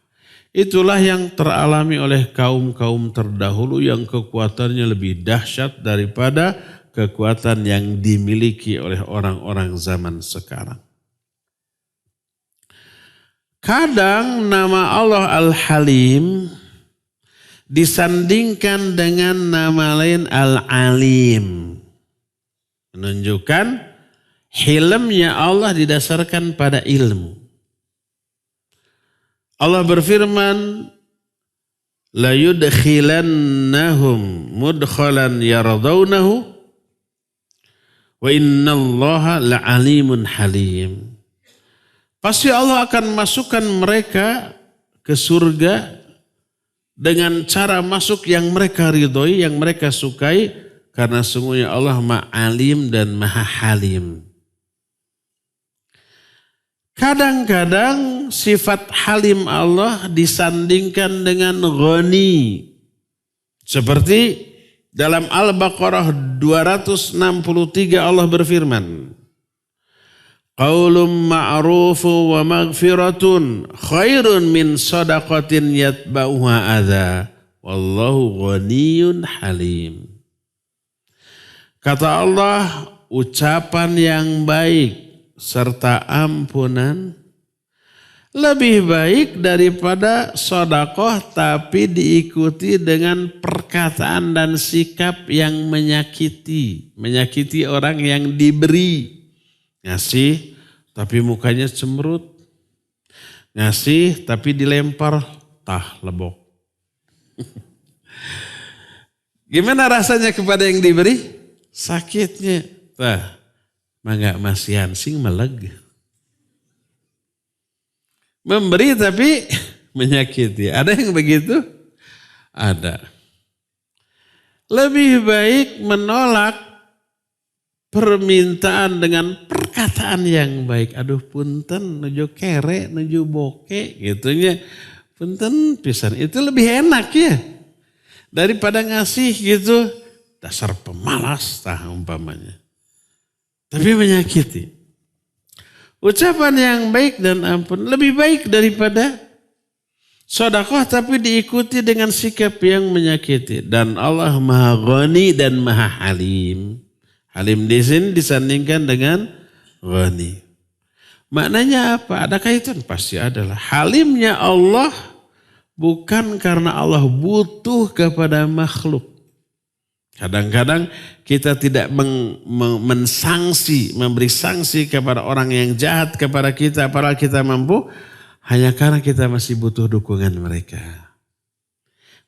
Itulah yang teralami oleh kaum-kaum terdahulu yang kekuatannya lebih dahsyat daripada kekuatan yang dimiliki oleh orang-orang zaman sekarang. Kadang nama Allah Al-Halim disandingkan dengan nama lain Al-Alim. Menunjukkan hilmnya Allah didasarkan pada ilmu. Allah berfirman, la yudkhilannahum mudkhalan yardawnahu wa innallaha la'alimun halim. Pasti Allah akan masukkan mereka ke surga dengan cara masuk yang mereka ridhoi, yang mereka sukai, karena sungguhnya Allah ma'alim dan maha halim. Kadang-kadang sifat halim Allah disandingkan dengan ghani. Seperti dalam Al-Baqarah 263 Allah berfirman, qaulun ma'rufu wa maghfiratun khairun min shadaqatin yatba'uha adza wallahu ghaniyun halim. Kata Allah, ucapan yang baik serta ampunan lebih baik daripada sedekah tapi diikuti dengan perkataan dan sikap yang menyakiti orang yang diberi. Ngasih tapi mukanya cemberut, ngasih tapi dilempar lebok. Gimana rasanya kepada yang diberi? Sakitnya. Mangga masihan sing meleg. Memberi tapi menyakiti. Ada yang begitu? Ada. Lebih baik menolak permintaan dengan perkataan yang baik. Aduh punten, nuju kere, nuju boke gitunya. Punten pisan. Itu lebih enak ya. Daripada ngasih gitu. Dasar pemalas umpamanya. Tapi menyakiti. Ucapan yang baik dan ampun lebih baik daripada sedekah tapi diikuti dengan sikap yang menyakiti. Dan Allah Maha Ghani dan Maha Halim. Halim di sini disandingkan dengan ghani. Maknanya apa? Ada kaitan? Pasti adalah. Halimnya Allah bukan karena Allah butuh kepada makhluk. Kadang-kadang kita tidak memberi sanksi kepada orang yang jahat kepada kita, padahal kita mampu, hanya karena kita masih butuh dukungan mereka.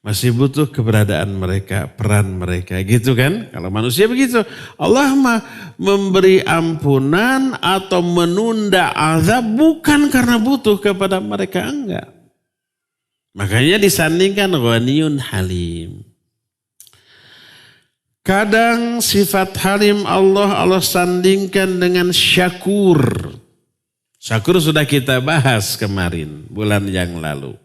Masih butuh keberadaan mereka, peran mereka, gitu kan? Kalau manusia begitu, Allah memberi ampunan atau menunda azab bukan karena butuh kepada mereka, enggak. Makanya disandingkan ghaniyun halim. Kadang sifat halim Allah sandingkan dengan syakur. Syakur sudah kita bahas kemarin, bulan yang lalu.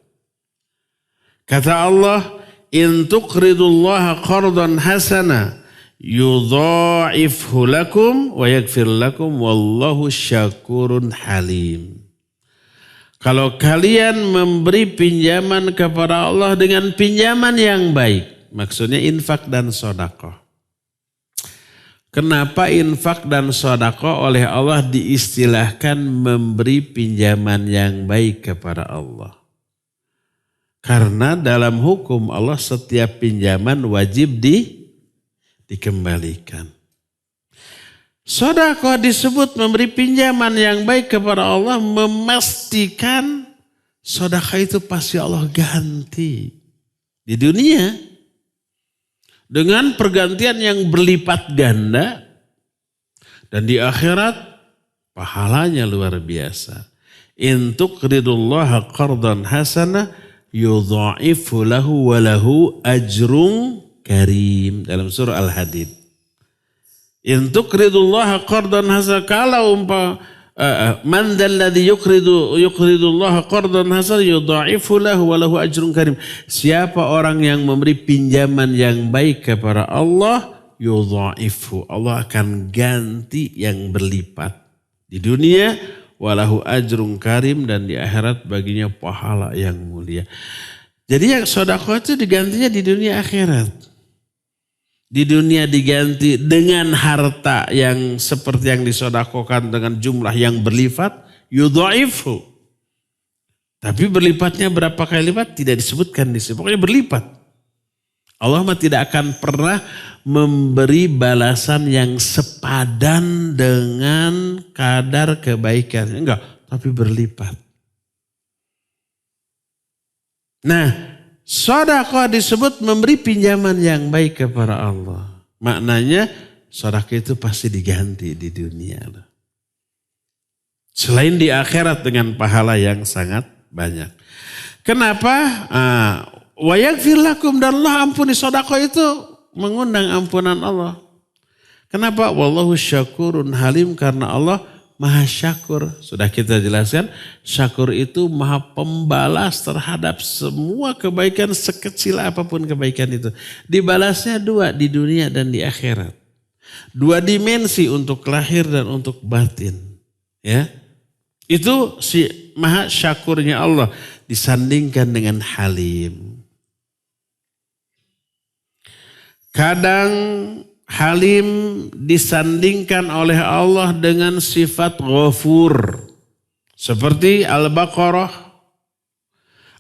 Kata Allah, in tuqridullaha qardan hasana yudha'ifhu lakum wa yaghfir lakum wallahu syakurun halim. Kalau kalian memberi pinjaman kepada Allah dengan pinjaman yang baik, maksudnya infak dan sedekah. Kenapa infak dan sedekah oleh Allah diistilahkan memberi pinjaman yang baik kepada Allah? Karena dalam hukum Allah setiap pinjaman wajib dikembalikan. Sedekah disebut memberi pinjaman yang baik kepada Allah, memastikan sedekah itu pasti Allah ganti di dunia. Dengan pergantian yang berlipat ganda. Dan di akhirat pahalanya luar biasa. In tuqridullaha qardan hasana yudha'ifu lahu wa lahu ajrun karim. Dalam surah Al-Hadid. In tuqridullaha qardan hasana. Kalau man dzalladzi yuqridullaha qardan hasan yudha'ifu lahu wa lahu ajrun karim. Siapa orang yang memberi pinjaman yang baik kepada Allah, yudha'ifu, Allah akan ganti yang berlipat di dunia, wa lahu ajrun karim, dan di akhirat baginya pahala yang mulia. Jadi yang sedekah itu digantinya di dunia akhirat. Di dunia diganti dengan harta yang seperti yang disedekahkan dengan jumlah yang berlipat, yudha'ifu. Tapi berlipatnya berapa kali lipat tidak disebutkan di sini. Pokoknya berlipat. Allah tidak akan pernah memberi balasan yang sepadan dengan kadar kebaikan. Enggak, tapi berlipat. Nah, sedekah disebut memberi pinjaman yang baik kepada Allah. Maknanya sedekah itu pasti diganti di dunia. Selain di akhirat dengan pahala yang sangat banyak. Kenapa? Wa yaghfir lakum, dan Allah ampuni. Sedekah itu mengundang ampunan Allah. Kenapa? Wallahu syakurun halim, karena Allah maha syakur. Sudah kita jelaskan, syakur itu maha pembalas terhadap semua kebaikan sekecil apapun kebaikan itu. Dibalasnya dua, di dunia dan di akhirat. Dua dimensi, untuk lahir dan untuk batin. Ya, itu si maha syakurnya Allah disandingkan dengan halim. Kadang halim disandingkan oleh Allah dengan sifat ghafur. Seperti Al-Baqarah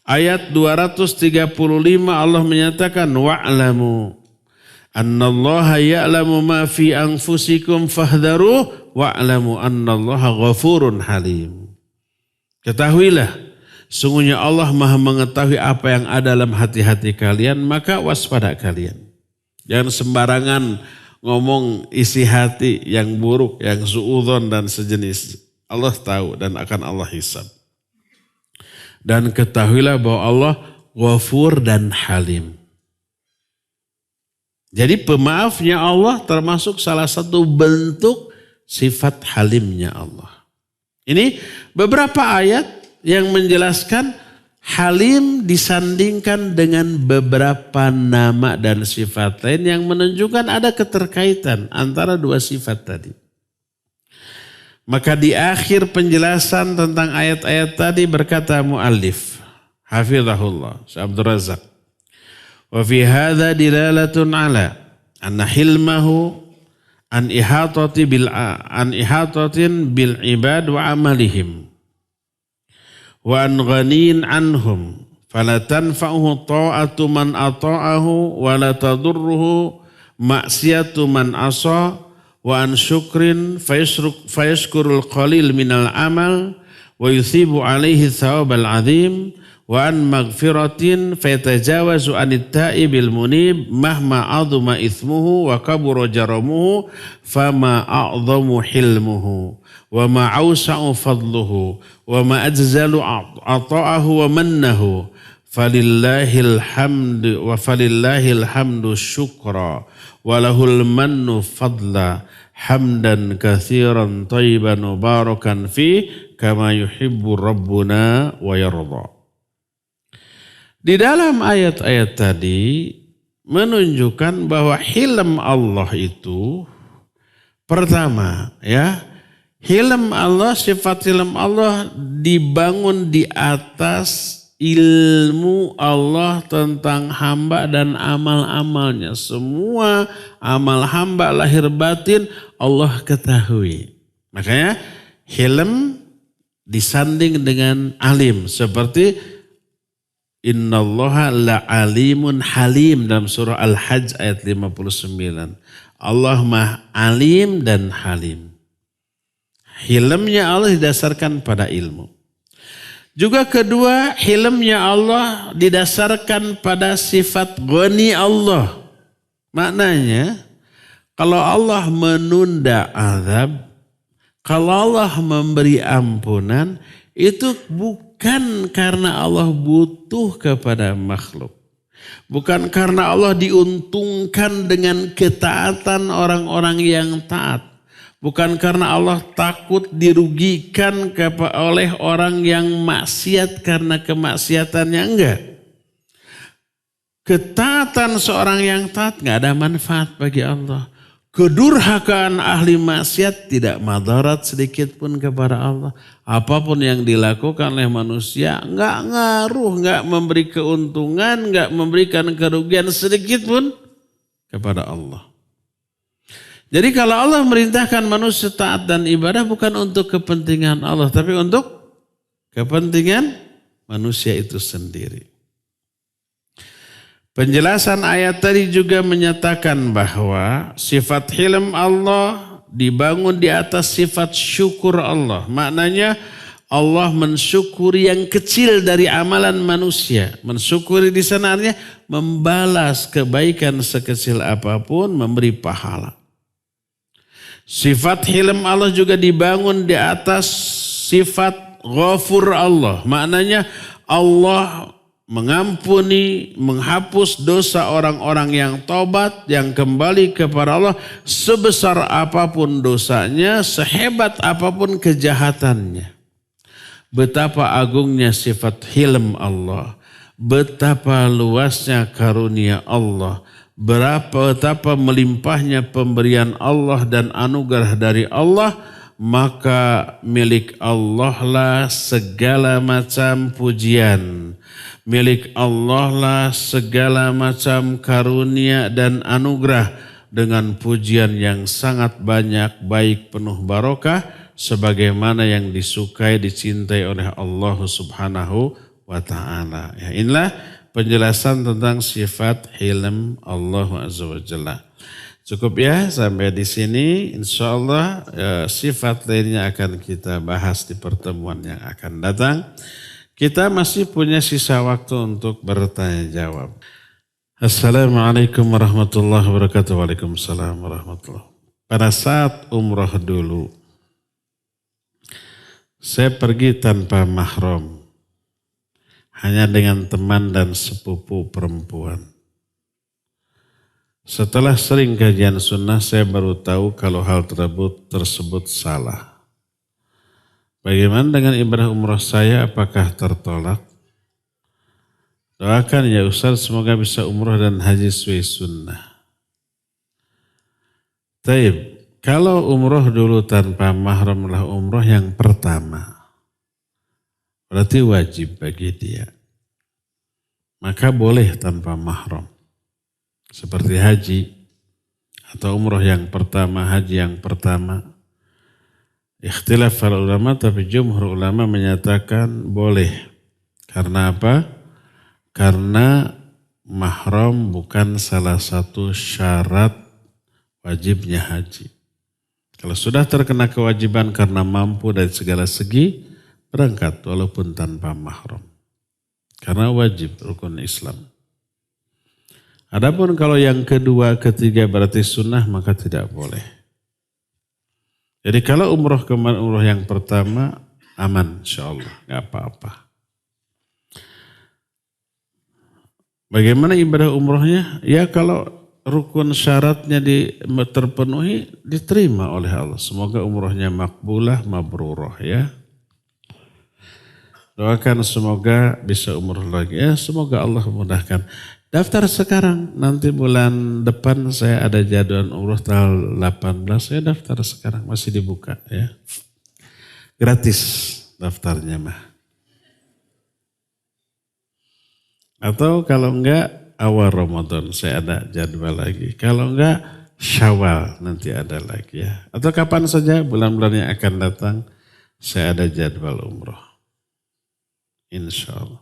ayat 235 Allah menyatakan wa'lamu annallaha ya'lamu ma fi anfusikum fahdharuh wa'lamu annallaha ghafurun halim. Ketahuilah, sungguhnya Allah maha mengetahui apa yang ada dalam hati-hati kalian, maka waspada kalian. Jangan sembarangan ngomong isi hati yang buruk, yang suudzon dan sejenis. Allah tahu dan akan Allah hisab. Dan ketahuilah bahwa Allah Ghafur dan Halim. Jadi pemaafnya Allah termasuk salah satu bentuk sifat halimnya Allah. Ini beberapa ayat yang menjelaskan halim disandingkan dengan beberapa nama dan sifat lain yang menunjukkan ada keterkaitan antara dua sifat tadi. Maka di akhir penjelasan tentang ayat-ayat tadi berkata muallif hafizahullah Syekh Abdul Razak, wa fi hadza dilalatun ala anna hilmahu an ihatatin bil ibad wa amalihim wa an ghanin anhum fala tanfa'uhu ta'atu man ata'ahu wa la tadurruhu ma'siyatu man asa wa an syukrin fayashkurul qalil minal amal wa yuthibu alaihi thawabal azim wa an maghfiratin fayatajawazu anit ta'ibil munib mahma aduma ithmuhu wa kabura jaramuhu fama a'zamu hilmuhu wa ma awsa'u fadluhu wa ma ajzalu ata'ahu wa mannahu falillahil hamdu syukra wa lahul mannu fadla hamdan kathiran tayyiban mubarakan fi kama yuhibbu rabbuna wa yarda. Di dalam ayat-ayat tadi menunjukkan bahwa hilm Allah itu pertama ya, hilm Allah, sifat hilm Allah dibangun di atas ilmu Allah tentang hamba dan amal-amalnya. Semua amal hamba lahir batin Allah ketahui. Makanya hilm disanding dengan alim, seperti innallaha la'alimun halim dalam surah Al-Hajj ayat 59. Allah maha alim dan halim. Hilmnya Allah didasarkan pada ilmu. Juga kedua, hilmnya Allah didasarkan pada sifat ghani Allah. Maknanya, kalau Allah menunda azab, kalau Allah memberi ampunan, itu bukan karena Allah butuh kepada makhluk. Bukan karena Allah diuntungkan dengan ketaatan orang-orang yang taat. Bukan karena Allah takut dirugikan oleh orang yang maksiat karena kemaksiatannya, enggak. Ketaatan seorang yang taat enggak ada manfaat bagi Allah. Kedurhakaan ahli maksiat tidak madarat sedikit pun kepada Allah. Apapun yang dilakukan oleh manusia enggak ngaruh, enggak memberi keuntungan, enggak memberikan kerugian sedikit pun kepada Allah. Jadi kalau Allah merintahkan manusia taat dan ibadah bukan untuk kepentingan Allah, tapi untuk kepentingan manusia itu sendiri. Penjelasan ayat tadi juga menyatakan bahwa sifat hilm Allah dibangun di atas sifat syukur Allah. Maknanya Allah mensyukuri yang kecil dari amalan manusia. Mensyukuri di sana artinya membalas kebaikan sekecil apapun, memberi pahala. Sifat hilm Allah juga dibangun di atas sifat ghafur Allah. Maknanya Allah mengampuni, menghapus dosa orang-orang yang tobat, yang kembali kepada Allah sebesar apapun dosanya, sehebat apapun kejahatannya. Betapa agungnya sifat hilm Allah, betapa luasnya karunia Allah, betapa melimpahnya pemberian Allah dan anugerah dari Allah, maka milik Allah lah segala macam pujian. Milik Allah lah segala macam karunia dan anugerah dengan pujian yang sangat banyak, baik penuh barokah, sebagaimana yang disukai, dicintai oleh Allah Subhanahu wa ta'ala. Ya, inilah penjelasan tentang sifat hilm Allah Azza wa Jalla. Cukup ya sampai di sini. Insya Allah sifat lainnya akan kita bahas di pertemuan yang akan datang. Kita masih punya sisa waktu untuk bertanya jawab. Assalamualaikum warahmatullahi wabarakatuh. Waalaikumsalam warahmatullahi wabarakatuh. Pada saat umroh dulu, saya pergi tanpa mahram, hanya dengan teman dan sepupu perempuan. Setelah sering kajian sunnah, saya baru tahu kalau hal tersebut salah. Bagaimana dengan ibadah umrah saya, apakah tertolak? Doakan ya Ustaz, semoga bisa umrah dan haji sesuai sunnah. Taib, kalau umrah dulu tanpa mahram lah umrah yang pertama, berarti wajib bagi dia. Maka boleh tanpa mahram. Seperti haji atau umrah yang pertama, haji yang pertama. Ikhtilaf para ulama, tapi jumhur ulama menyatakan boleh. Karena apa? Karena mahram bukan salah satu syarat wajibnya haji. Kalau sudah terkena kewajiban karena mampu dari segala segi, berangkat walaupun tanpa mahram. Karena wajib rukun Islam. Adapun kalau yang kedua, ketiga berarti sunnah, maka tidak boleh. Jadi kalau umroh kemarin umroh yang pertama aman insya Allah, gak apa-apa. Bagaimana ibadah umrohnya? Ya kalau rukun syaratnya terpenuhi, diterima oleh Allah. Semoga umrohnya makbulah, mabrurah ya. Doakan semoga bisa umroh lagi ya, semoga Allah memudahkan. Daftar sekarang, nanti bulan depan saya ada jadwal umroh tanggal 18, saya daftar sekarang, masih dibuka ya. Gratis daftarnya mah. Atau kalau enggak awal Ramadan saya ada jadwal lagi. Kalau enggak Syawal nanti ada lagi ya. Atau kapan saja bulan-bulan yang akan datang saya ada jadwal umroh. Insya Allah.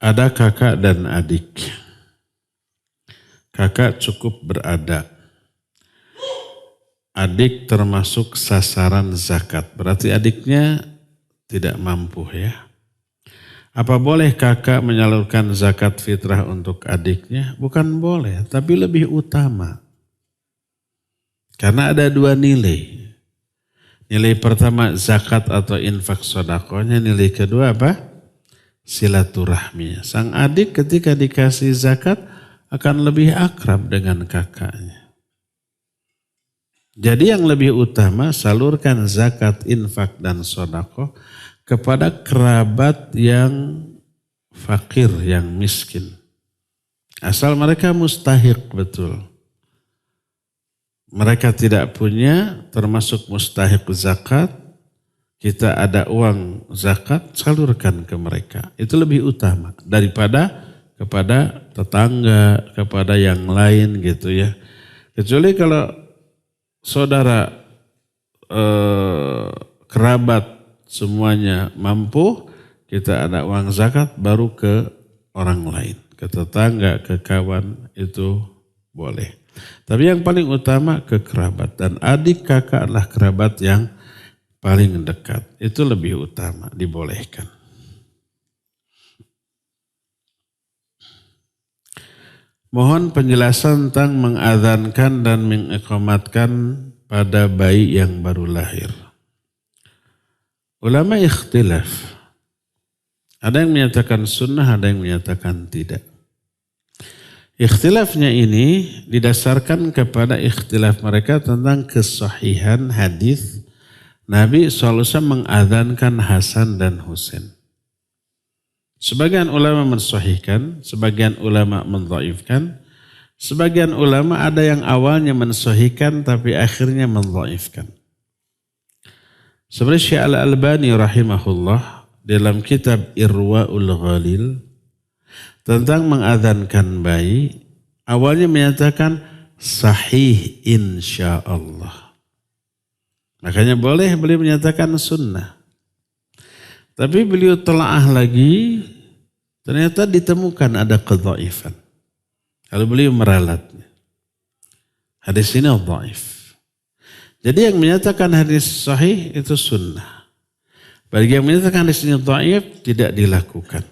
Ada kakak dan adik. Kakak cukup berada. Adik termasuk sasaran zakat. Berarti adiknya tidak mampu ya. Apa boleh kakak menyalurkan zakat fitrah untuk adiknya? Bukan boleh, tapi lebih utama. Karena ada dua nilai. Nilai pertama zakat atau infak sodakohnya. Nilai kedua apa? Silaturahmi. Sang adik ketika dikasih zakat akan lebih akrab dengan kakaknya. Jadi yang lebih utama salurkan zakat, infak dan sedekah kepada kerabat yang fakir, yang miskin. Asal mereka mustahik betul. Mereka tidak punya termasuk mustahik zakat. Kita ada uang zakat, salurkan ke mereka. Itu lebih utama daripada kepada tetangga, kepada yang lain gitu ya. Kecuali kalau saudara kerabat semuanya mampu, kita ada uang zakat baru ke orang lain. Ke tetangga, ke kawan itu boleh. Tapi yang paling utama ke kerabat. Dan adik kakak adalah kerabat yang paling dekat. Itu lebih utama, dibolehkan. Mohon penjelasan tentang mengadzankan dan mengiqamatkan pada bayi yang baru lahir. Ulama ikhtilaf. Ada yang menyatakan sunnah, ada yang menyatakan tidak. Ikhtilafnya ini didasarkan kepada ikhtilaf mereka tentang kesahihan hadis Nabi SAW mengadzankan Hasan dan Husain. Sebagian ulama mensahihkan, sebagian ulama mendhaifkan, sebagian ulama ada yang awalnya mensahihkan tapi akhirnya mendhaifkan. Seperti Syekh Al-Albani rahimahullah dalam kitab Irwaul Ghalil tentang mengadzankan bayi, awalnya menyatakan sahih insyaallah. Makanya boleh beliau menyatakan sunnah. Tapi beliau telaah lagi, ternyata ditemukan ada kedhaifan. Kalau beliau meralatnya. Hadis ini dhaif. Jadi yang menyatakan hadis sahih itu sunnah. Bagi yang menyatakan hadis ini dhaif tidak dilakukan.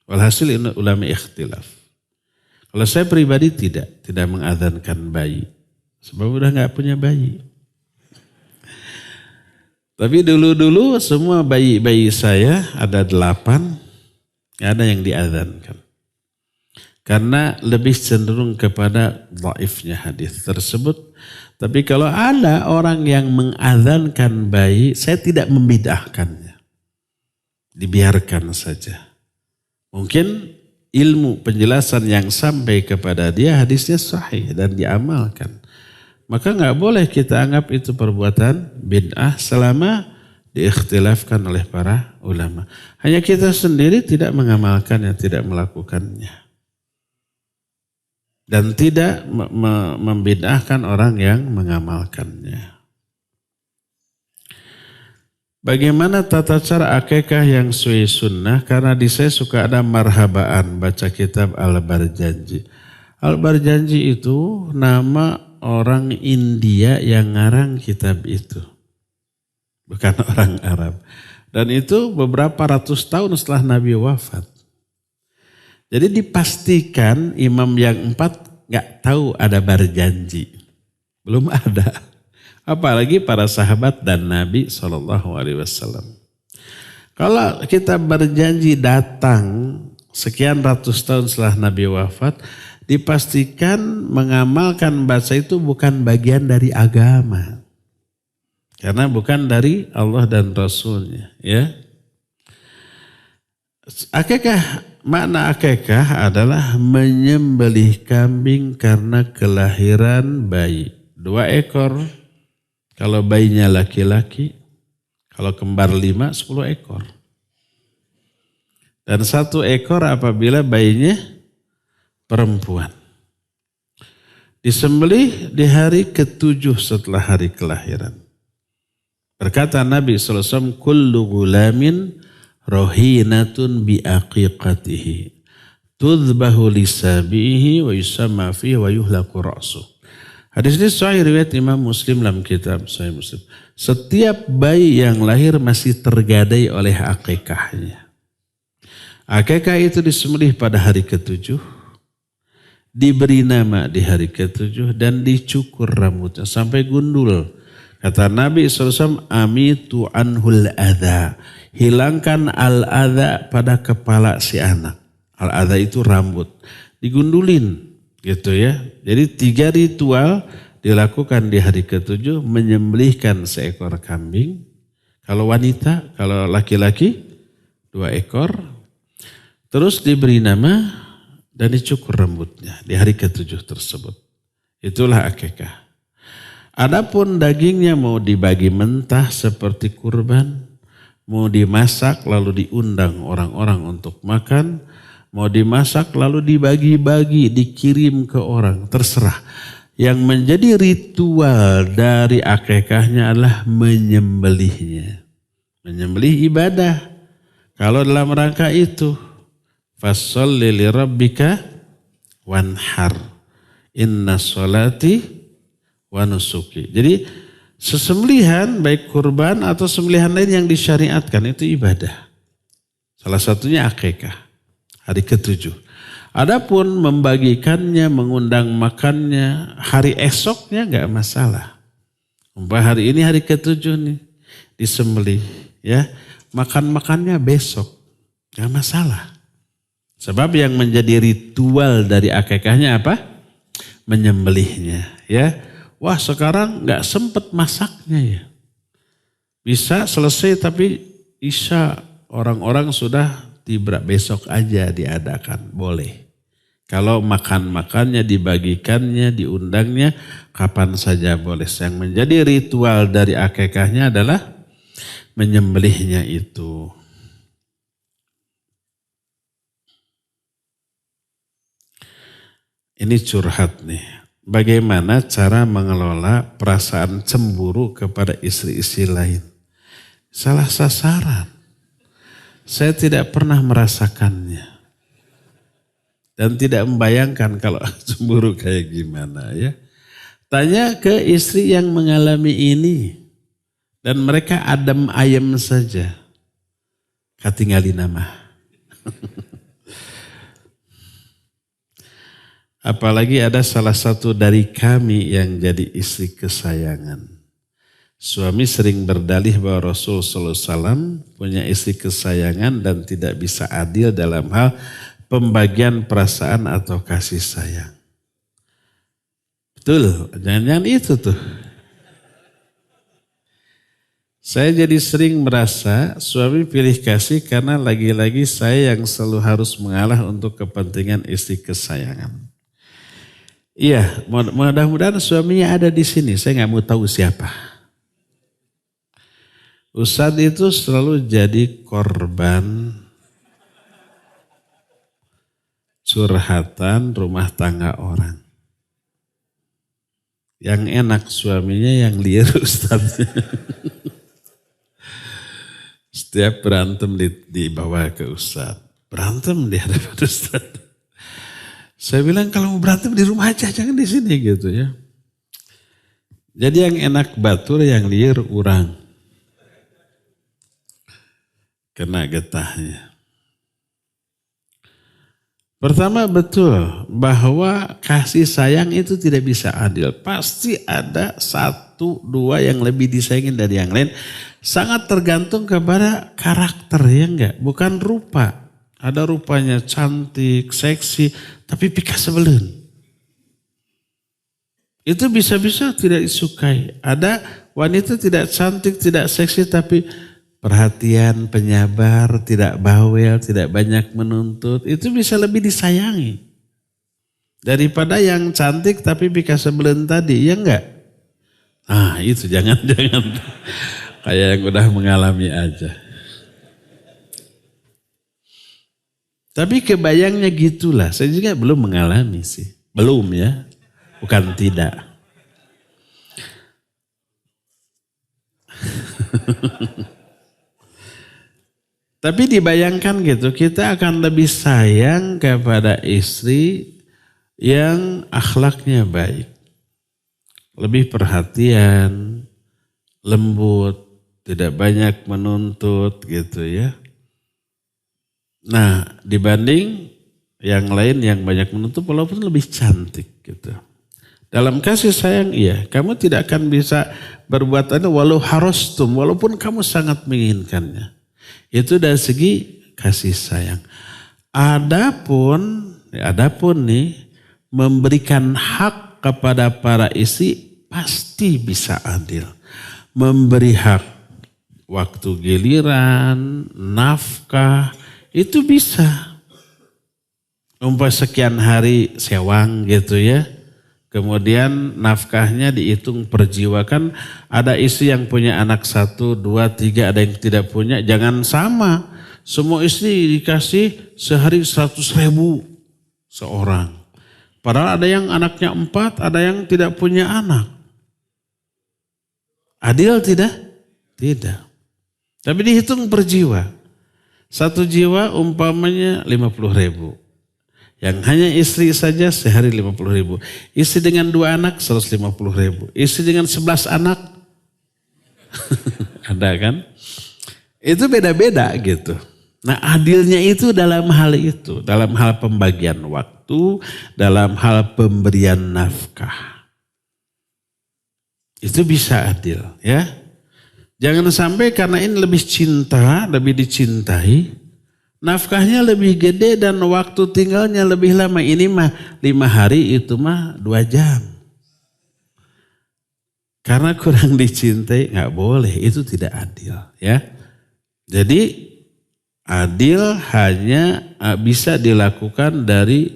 Walhasil ini ulama ikhtilaf. Kalau saya pribadi tidak mengadzankan bayi. Sebab udah gak punya bayi. Tapi dulu semua bayi-bayi saya ada 8, ada yang diadzankan. Karena lebih cenderung kepada dhaifnya hadis tersebut. Tapi kalau ada orang yang mengadzankan bayi, saya tidak membid'ahkannya. Dibiarkan saja. Mungkin ilmu penjelasan yang sampai kepada dia hadisnya sahih dan diamalkan. Maka nggak boleh kita anggap itu perbuatan bid'ah selama diikhtilafkan oleh para ulama. Hanya kita sendiri tidak mengamalkannya, tidak melakukannya. Dan tidak membid'ahkan orang yang mengamalkannya. Bagaimana tata cara akikah yang sesuai sunnah? Karena di saya suka ada marhabaan baca kitab Al-Barjanji. Al-Barjanji itu nama orang India yang ngarang kitab itu. Bukan orang Arab. Dan itu beberapa ratus tahun setelah Nabi wafat. Jadi dipastikan imam yang 4 gak tahu ada Barjanji. Belum ada. Apalagi para sahabat dan Nabi SAW. Kalau kitab Barjanji datang sekian ratus tahun setelah Nabi wafat, dipastikan mengamalkan bahasa itu bukan bagian dari agama. Karena bukan dari Allah dan Rasulnya. Ya. Akikah, makna akikah adalah menyembelih kambing karena kelahiran bayi. 2 ekor kalau bayinya laki-laki, kalau kembar 5, 10 ekor. Dan 1 ekor apabila bayinya perempuan. Disembelih di hari ke-7 setelah hari kelahiran. Berkata Nabi SAW, kullu gulamin rohinatun biaqiqatihi. Tudhbahu lisabihi wa yusamma fihi wa yuhlaku ra'suh. Hadis ini sahih riwayat Imam Muslim dalam kitab Sahih Muslim. Setiap bayi yang lahir masih tergadai oleh akikahnya. Akikah itu disembelih pada hari ke-7. Diberi nama di hari ke-7 dan dicukur rambutnya sampai gundul. Kata Nabi SAW, amitu anhul adha. Hilangkan al-adha pada kepala si anak. Al-adha itu rambut. Digundulin gitu ya. Jadi 3 ritual dilakukan di hari ke-7. Menyembelihkan seekor kambing. Kalau wanita, kalau laki-laki 2 ekor. Terus diberi nama dan dicukur rambutnya di hari ke-7 tersebut. Itulah akikah. Adapun dagingnya mau dibagi mentah seperti kurban, mau dimasak lalu diundang orang-orang untuk makan, mau dimasak lalu dibagi-bagi, dikirim ke orang, terserah. Yang menjadi ritual dari akikahnya adalah menyembelihnya. Menyembelih ibadah. Kalau dalam rangka itu, fasholli li rabbika wanhar. Inna sholati wa nusuki. Jadi sesembelihan baik kurban atau sembelihan lain yang disyariatkan itu ibadah. Salah satunya akikah, hari ke-7. Adapun membagikannya, mengundang makannya, hari esoknya enggak masalah. Hari ini hari ke-7 nih, disembelih ya. Makan-makannya besok, enggak masalah. Sebab yang menjadi ritual dari akikahnya apa? Menyembelihnya ya. Wah sekarang nggak sempet masaknya ya. Bisa selesai tapi isya orang-orang sudah tiba besok aja diadakan. Boleh. Kalau makan-makannya, dibagikannya, diundangnya kapan saja boleh. Yang menjadi ritual dari akikahnya adalah menyembelihnya itu. Ini curhat nih. Bagaimana cara mengelola perasaan cemburu kepada istri-istri lain? Salah sasaran. Saya tidak pernah merasakannya. Dan tidak membayangkan kalau cemburu kayak gimana ya. Tanya ke istri yang mengalami ini. Dan mereka adem ayem saja. Katingali nama. Apalagi ada salah satu dari kami yang jadi istri kesayangan. Suami sering berdalih bahwa Rasul SAW punya istri kesayangan dan tidak bisa adil dalam hal pembagian perasaan atau kasih sayang. Betul, jangan-jangan itu tuh. Saya jadi sering merasa suami pilih kasih karena lagi-lagi saya yang selalu harus mengalah untuk kepentingan istri kesayangan. Iya, mudah-mudahan suaminya ada di sini. Saya nggak mau tahu siapa. Ustadz itu selalu jadi korban curhatan rumah tangga orang. Yang enak suaminya yang liar Ustadz. Setiap berantem dibawa ke Ustadz. Berantem di hadapan Ustadz. Saya bilang kalau mau berantem di rumah aja, jangan di sini gitu ya. Jadi yang enak batur, yang liar urang. Kena getahnya. Pertama betul bahwa kasih sayang itu tidak bisa adil. Pasti ada satu, dua yang lebih disayangin dari yang lain. Sangat tergantung kepada karakter ya enggak, bukan rupa. Ada rupanya cantik, seksi, tapi pika sebelen. Itu bisa-bisa tidak disukai. Ada wanita tidak cantik, tidak seksi, tapi perhatian, penyabar, tidak bawel, tidak banyak menuntut. Itu bisa lebih disayangi. Daripada yang cantik tapi pika sebelen tadi, ya enggak? Ah itu jangan-jangan. Kayak yang udah mengalami aja. Tapi kebayangnya gitulah. Saya juga belum mengalami sih. Belum ya. Bukan tidak. Tapi dibayangkan gitu. Kita akan lebih sayang kepada istri yang akhlaknya baik. Lebih perhatian. Lembut. Tidak banyak menuntut gitu ya. Nah, dibanding yang lain yang banyak menuntut walaupun lebih cantik gitu. Dalam kasih sayang iya, kamu tidak akan bisa berbuat itu walau harostum, walaupun kamu sangat menginginkannya. Itu dari segi kasih sayang. Adapun nih memberikan hak kepada para istri pasti bisa adil. Memberi hak waktu giliran, nafkah, itu bisa. Umpah sekian hari sewang gitu ya. Kemudian nafkahnya dihitung per jiwa. Kan ada istri yang punya anak 1, 2, 3, ada yang tidak punya. Jangan sama. Semua istri dikasih sehari 100.000 seorang. Padahal ada yang anaknya 4, ada yang tidak punya anak. Adil tidak? Tidak. Tapi dihitung per jiwa. 1 jiwa umpamanya 50.000. Yang hanya istri saja sehari 50.000. Istri dengan 2 anak 150.000. Istri dengan 11 anak ada kan? Itu beda-beda gitu. Nah adilnya itu dalam hal itu. Dalam hal pembagian waktu. Dalam hal pemberian nafkah. Itu bisa adil ya. Jangan sampai karena ini lebih cinta, lebih dicintai. Nafkahnya lebih gede dan waktu tinggalnya lebih lama. Ini mah 5 hari, itu mah 2 jam. Karena kurang dicintai nggak boleh, itu tidak adil ya. Jadi adil hanya bisa dilakukan dari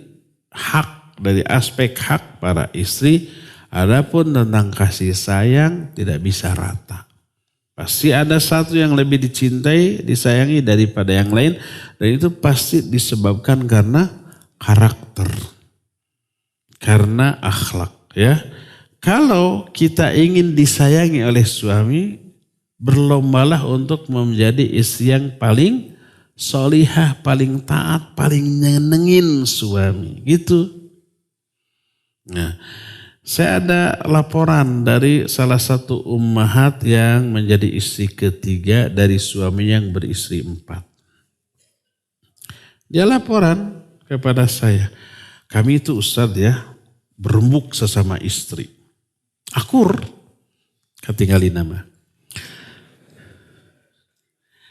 hak, dari aspek hak para istri. Adapun tentang kasih sayang tidak bisa rata. Pasti ada satu yang lebih dicintai, disayangi daripada yang lain. Dan itu pasti disebabkan karena karakter. Karena akhlak ya. Kalau kita ingin disayangi oleh suami, berlombalah untuk menjadi istri yang paling solihah, paling taat, paling nyenengin suami. Gitu. Nah, saya ada laporan dari salah satu ummahat yang menjadi istri ketiga dari suami yang beristri 4. Dia laporan kepada saya, kami itu Ustadz ya, berembuk sesama istri. Akur, ketinggalin nama.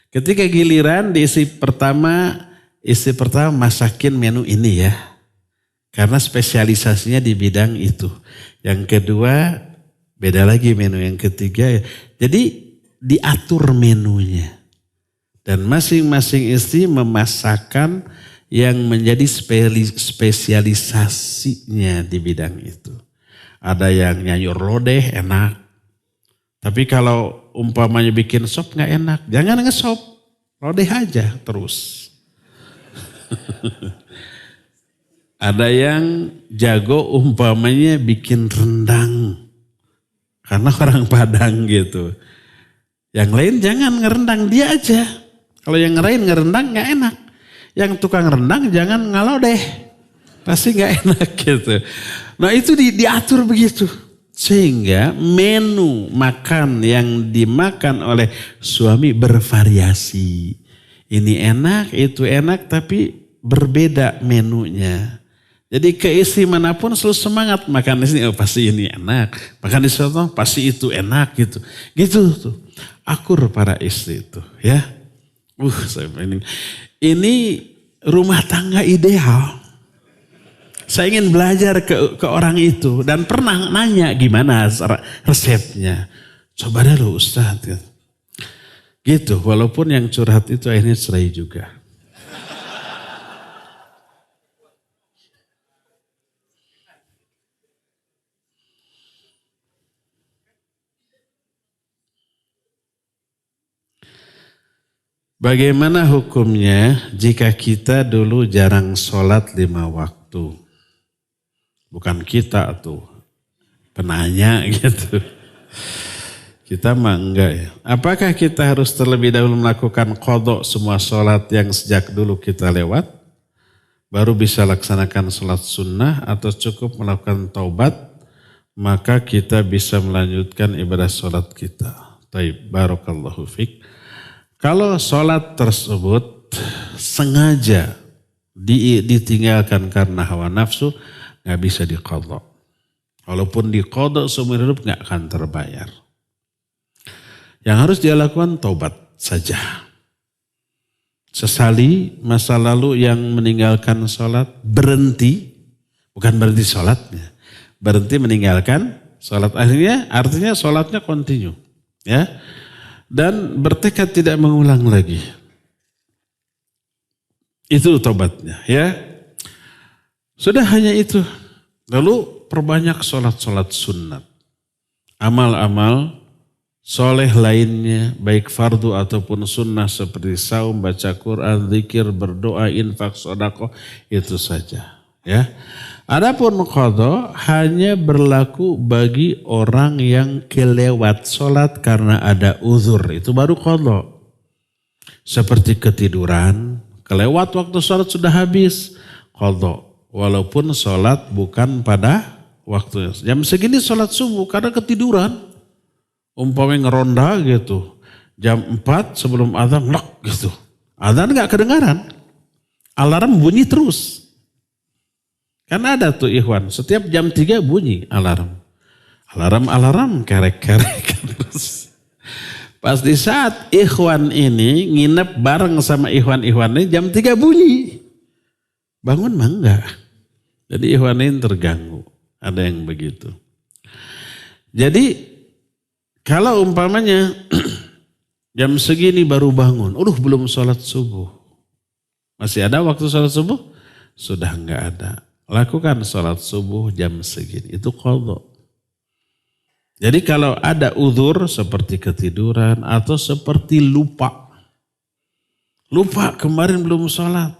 Ketika giliran di istri pertama masakin menu ini ya. Karena spesialisasinya di bidang itu. Yang kedua beda lagi menu. Yang ketiga jadi diatur menunya. Dan masing-masing istri memasakkan yang menjadi spesialisasinya di bidang itu. Ada yang nyayur lodeh enak. Tapi kalau umpamanya bikin sop gak enak. Jangan ngesop. Lodeh aja terus. Ada yang jago umpamanya bikin rendang. Karena orang Padang gitu. Yang lain jangan ngerendang, dia aja. Kalau yang lain ngerendang gak enak. Yang tukang rendang jangan ngalodeh. Pasti gak enak gitu. Nah itu diatur begitu. Sehingga menu makan yang dimakan oleh suami bervariasi. Ini enak, itu enak tapi berbeda menunya. Jadi ke istri manapun selalu semangat makan di sini, oh pasti ini enak. Makan di sana pasti itu enak gitu. Gitu tuh. Akur para istri itu ya. Ini rumah tangga ideal. Saya ingin belajar ke orang itu dan pernah nanya gimana resepnya. Coba deh lo Ustadz. Gitu, walaupun yang curhat itu akhirnya cerai juga. Bagaimana hukumnya jika kita dulu jarang sholat 5 waktu? Bukan kita tuh, penanya gitu. Kita mah enggak ya. Apakah kita harus terlebih dahulu melakukan qadha semua sholat yang sejak dulu kita lewat? Baru bisa laksanakan sholat sunnah atau cukup melakukan taubat? Maka kita bisa melanjutkan ibadah sholat kita. Taib, barakallahu fiqh. Kalau sholat tersebut sengaja ditinggalkan karena hawa nafsu, gak bisa diqadha. Walaupun diqadha seumur hidup gak akan terbayar. Yang harus dia lakukan taubat saja. Sesali masa lalu yang meninggalkan sholat, berhenti. Bukan berhenti sholatnya. Berhenti meninggalkan sholat. Artinya sholatnya continue. Ya. Dan bertekad tidak mengulang lagi. Itu taubatnya ya. Sudah hanya itu. Lalu perbanyak sholat-sholat sunat. Amal-amal soleh lainnya baik fardu ataupun sunnah seperti saum, baca Quran, zikir, berdoa, infak, sedekah itu saja ya. Adapun qadha hanya berlaku bagi orang yang kelewat sholat karena ada uzur. Itu baru qadha. Seperti ketiduran, kelewat waktu sholat sudah habis, qadha. walaupun sholat bukan pada waktunya. Jam segini sholat subuh karena ketiduran. Umpamanya ngeronda gitu. Jam 4 sebelum azan lek gitu. Azan gak kedengaran. Alarm bunyi terus. Kan ada tuh ikhwan. Setiap jam 3 bunyi alarm. Alarm kerek-kerek terus. Pas di saat ikhwan ini nginep bareng sama ikhwan-ikhwan ini jam 3 bunyi. Bangun mah enggak. Jadi ikhwan ini terganggu. Ada yang begitu. Jadi kalau umpamanya jam segini baru bangun. Belum sholat subuh. Masih ada waktu sholat subuh? Sudah enggak ada. Lakukan sholat subuh jam segini. Itu qadha. Jadi kalau ada uzur seperti ketiduran atau seperti lupa. Lupa kemarin belum sholat.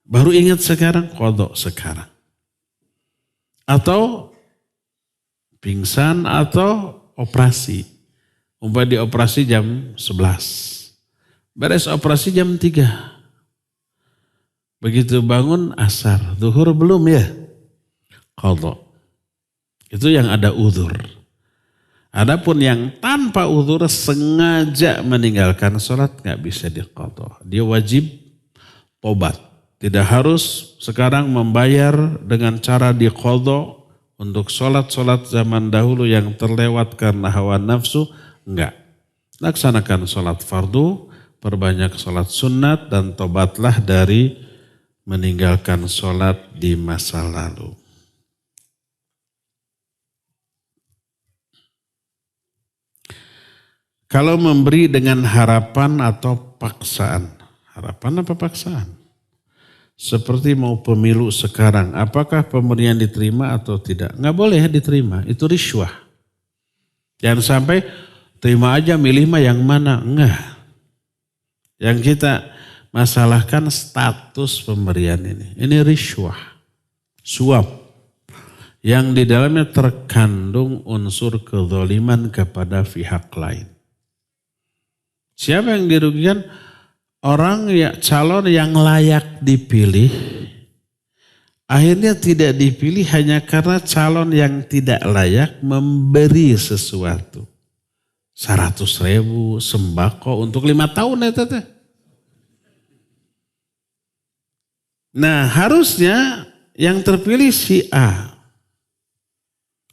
Baru ingat sekarang, qadha sekarang. Atau pingsan atau operasi. Umpamanya dioperasi jam 11. Beres operasi jam 3. Begitu bangun asar. Zuhur belum ya? Qadha. Itu yang ada uzur. Adapun yang tanpa uzur sengaja meninggalkan sholat nggak bisa diqadha. Dia wajib tobat. Tidak harus sekarang membayar dengan cara diqadha untuk sholat-sholat zaman dahulu yang terlewat karena hawa nafsu. Enggak. Laksanakan sholat fardu, perbanyak sholat sunat dan tobatlah dari meninggalkan sholat di masa lalu. Kalau memberi dengan harapan atau paksaan. Harapan apa paksaan? Seperti mau pemilu sekarang. Apakah pemberian diterima atau tidak? Nggak boleh diterima. Itu risyuah. Jangan sampai terima aja milih mah yang mana. Enggak. Yang kita masalahkan status pemberian ini. Ini risyuah. Suap. Yang di dalamnya terkandung unsur kezaliman kepada pihak lain. Siapa yang dirugikan? Orang calon yang layak dipilih, akhirnya tidak dipilih hanya karena calon yang tidak layak memberi sesuatu. 100.000 sembako untuk 5 tahun ya teteh. Nah harusnya yang terpilih si A.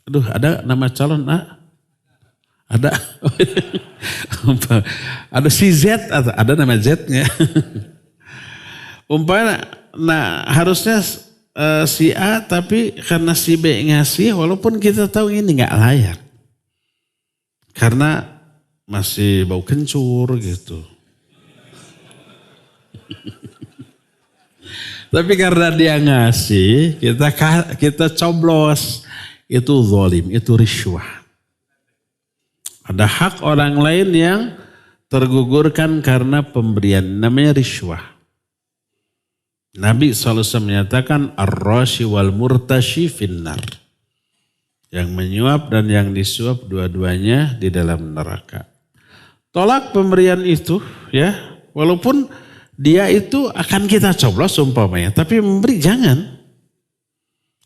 Ada nama calon A? Ada ada si Z atau ada nama Z-nya. Umpamanya harusnya si A tapi karena si B ngasih walaupun kita tahu ini nggak layak. Karena masih bau kencur gitu. Tapi karena dia ngasih kita coblos, itu zalim, itu risyuah. Ada hak orang lain yang tergugurkan karena pemberian. Namanya risyuah. Nabi SAW menyatakan ar-rashi wal murtashi finnar. Yang menyuap dan yang disuap dua-duanya di dalam neraka. Tolak pemberian itu ya. Walaupun dia itu akan kita coblos umpamanya. Tapi memberi jangan.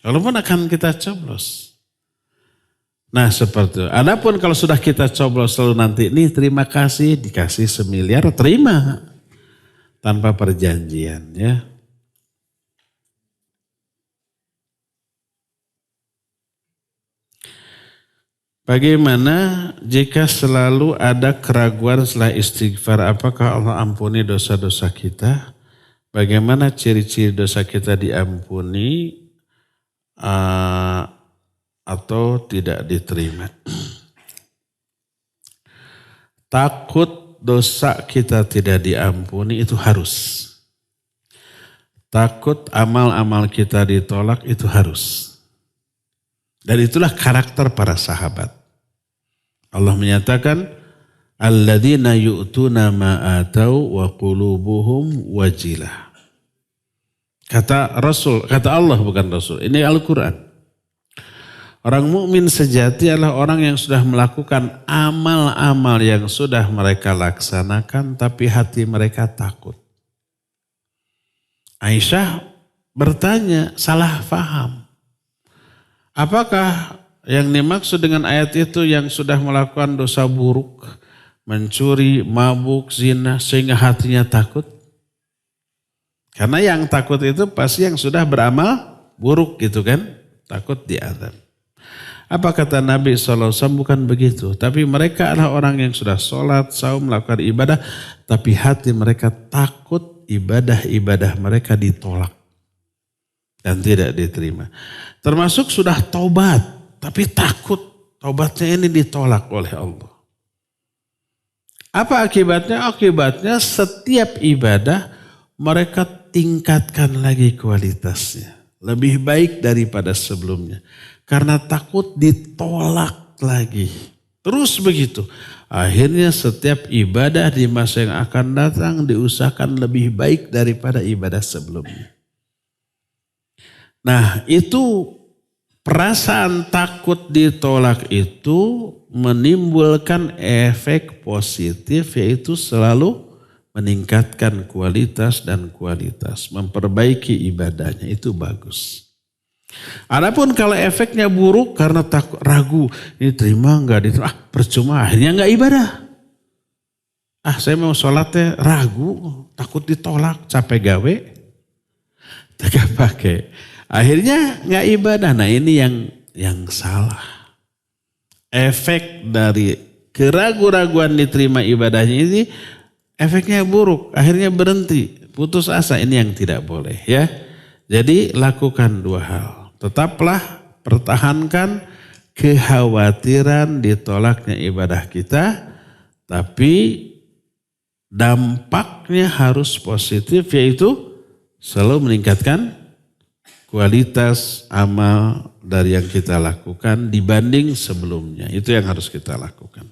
Walaupun akan kita coblos. Nah seperti itu. Adapun kalau sudah kita coblos selalu nanti nih terima kasih dikasih 1 miliar terima tanpa perjanjian ya. Bagaimana jika selalu ada keraguan setelah istighfar? Apakah Allah ampuni dosa-dosa kita? Bagaimana ciri-ciri dosa kita diampuni? Atau tidak diterima. Takut dosa kita tidak diampuni itu harus. Takut amal-amal kita ditolak itu harus. Dan itulah karakter para sahabat. Allah menyatakan alladzina yu'tuna ma atau wa qulubuhum wajilah. Kata Allah bukan Rasul. Ini Al-Qur'an. Orang mukmin sejati adalah orang yang sudah melakukan amal-amal yang sudah mereka laksanakan tapi hati mereka takut. Aisyah bertanya, salah faham. Apakah yang dimaksud dengan ayat itu yang sudah melakukan dosa buruk, mencuri, mabuk, zina, sehingga hatinya takut? Karena yang takut itu pasti yang sudah beramal buruk gitu kan, takut diazab. Apa kata Nabi SAW? Bukan begitu. Tapi mereka adalah orang yang sudah sholat, saum, melakukan ibadah. Tapi hati mereka takut ibadah-ibadah mereka ditolak. Dan tidak diterima. Termasuk sudah taubat. Tapi takut taubatnya ini ditolak oleh Allah. Apa akibatnya? Akibatnya setiap ibadah mereka tingkatkan lagi kualitasnya. Lebih baik daripada sebelumnya. Karena takut ditolak lagi. Terus begitu. Akhirnya setiap ibadah di masa yang akan datang diusahakan lebih baik daripada ibadah sebelumnya. Nah, itu perasaan takut ditolak itu menimbulkan efek positif, yaitu selalu meningkatkan kualitas dan kualitas. Memperbaiki ibadahnya, itu bagus. Adapun kalau efeknya buruk karena takut, ragu, ini terima enggak diterima, percuma, akhirnya enggak ibadah. Saya mau sholatnya ragu, takut ditolak, capek gawe, tidak pakai. Akhirnya enggak ibadah. Nah ini yang salah. Efek dari keraguan-raguan diterima ibadahnya ini efeknya buruk, akhirnya berhenti, putus asa. Ini yang tidak boleh ya. Jadi lakukan dua hal. Tetaplah pertahankan kekhawatiran ditolaknya ibadah kita, tapi dampaknya harus positif, yaitu selalu meningkatkan kualitas amal dari yang kita lakukan dibanding sebelumnya. Itu yang harus kita lakukan.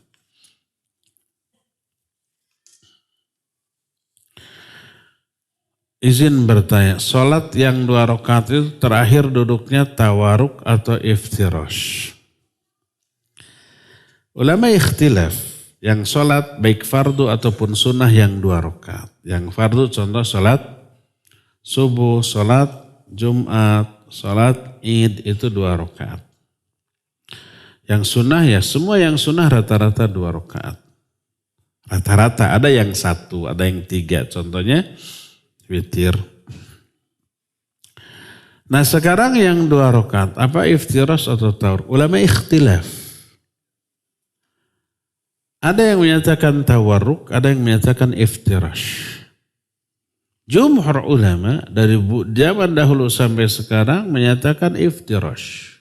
Izin bertanya, sholat yang 2 rakaat itu terakhir duduknya tawaruk atau iftirash? Ulama ikhtilaf, yang sholat baik fardu ataupun sunnah yang 2 rakaat. Yang fardu contoh sholat subuh, sholat Jumat, sholat Id itu 2 rakaat. Yang sunnah ya semua yang sunnah rata-rata 2 rakaat. Rata-rata, ada yang 1, ada yang 3, contohnya witir. Nah sekarang yang 2 rakaat, apa iftirash atau tawaruk? Ulama ikhtilaf. Ada yang menyatakan tawaruk, ada yang menyatakan iftirash. Jumhur ulama dari zaman dahulu sampai sekarang menyatakan iftirash.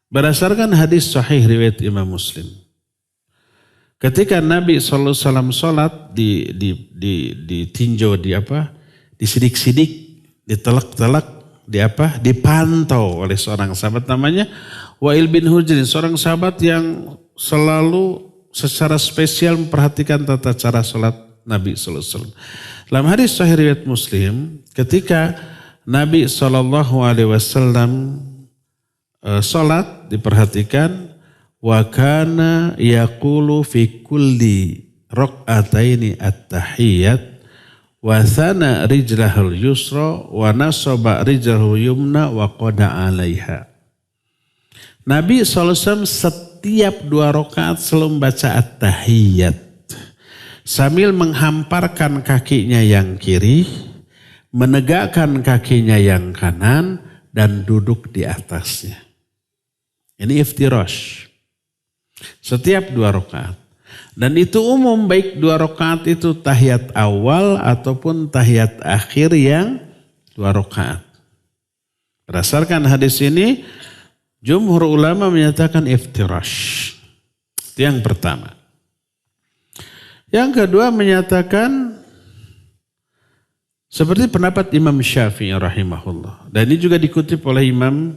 Berdasarkan hadis sahih riwayat Imam Muslim. Ketika Nabi SAW sholat ditinjau, disidik-sidik, ditelak-telak, dipantau oleh seorang sahabat namanya Wa'il bin Hujrin, seorang sahabat yang selalu secara spesial memperhatikan tata cara sholat Nabi SAW. Dalam hadis sahih riwayat Muslim, ketika Nabi SAW sholat diperhatikan, wa kana yaqulu fi kulli raq'ataini at-tahiyyat wa thana rijlahul yusra wa nasaba rijlahul yumna wa qada 'alaiha. Nabi SAW setiap 2 rakaat selalu membaca at-tahiyyat sambil menghamparkan kakinya yang kiri, menegakkan kakinya yang kanan dan duduk di atasnya. Ini iftirash. Setiap 2 rakaat. Dan itu umum, baik 2 rakaat itu tahiyat awal ataupun tahiyat akhir yang 2 rakaat. Berdasarkan hadis ini, jumhur ulama menyatakan iftirash. Itu yang pertama. Yang kedua menyatakan seperti pendapat Imam Syafi'i rahimahullah. Dan ini juga dikutip oleh Imam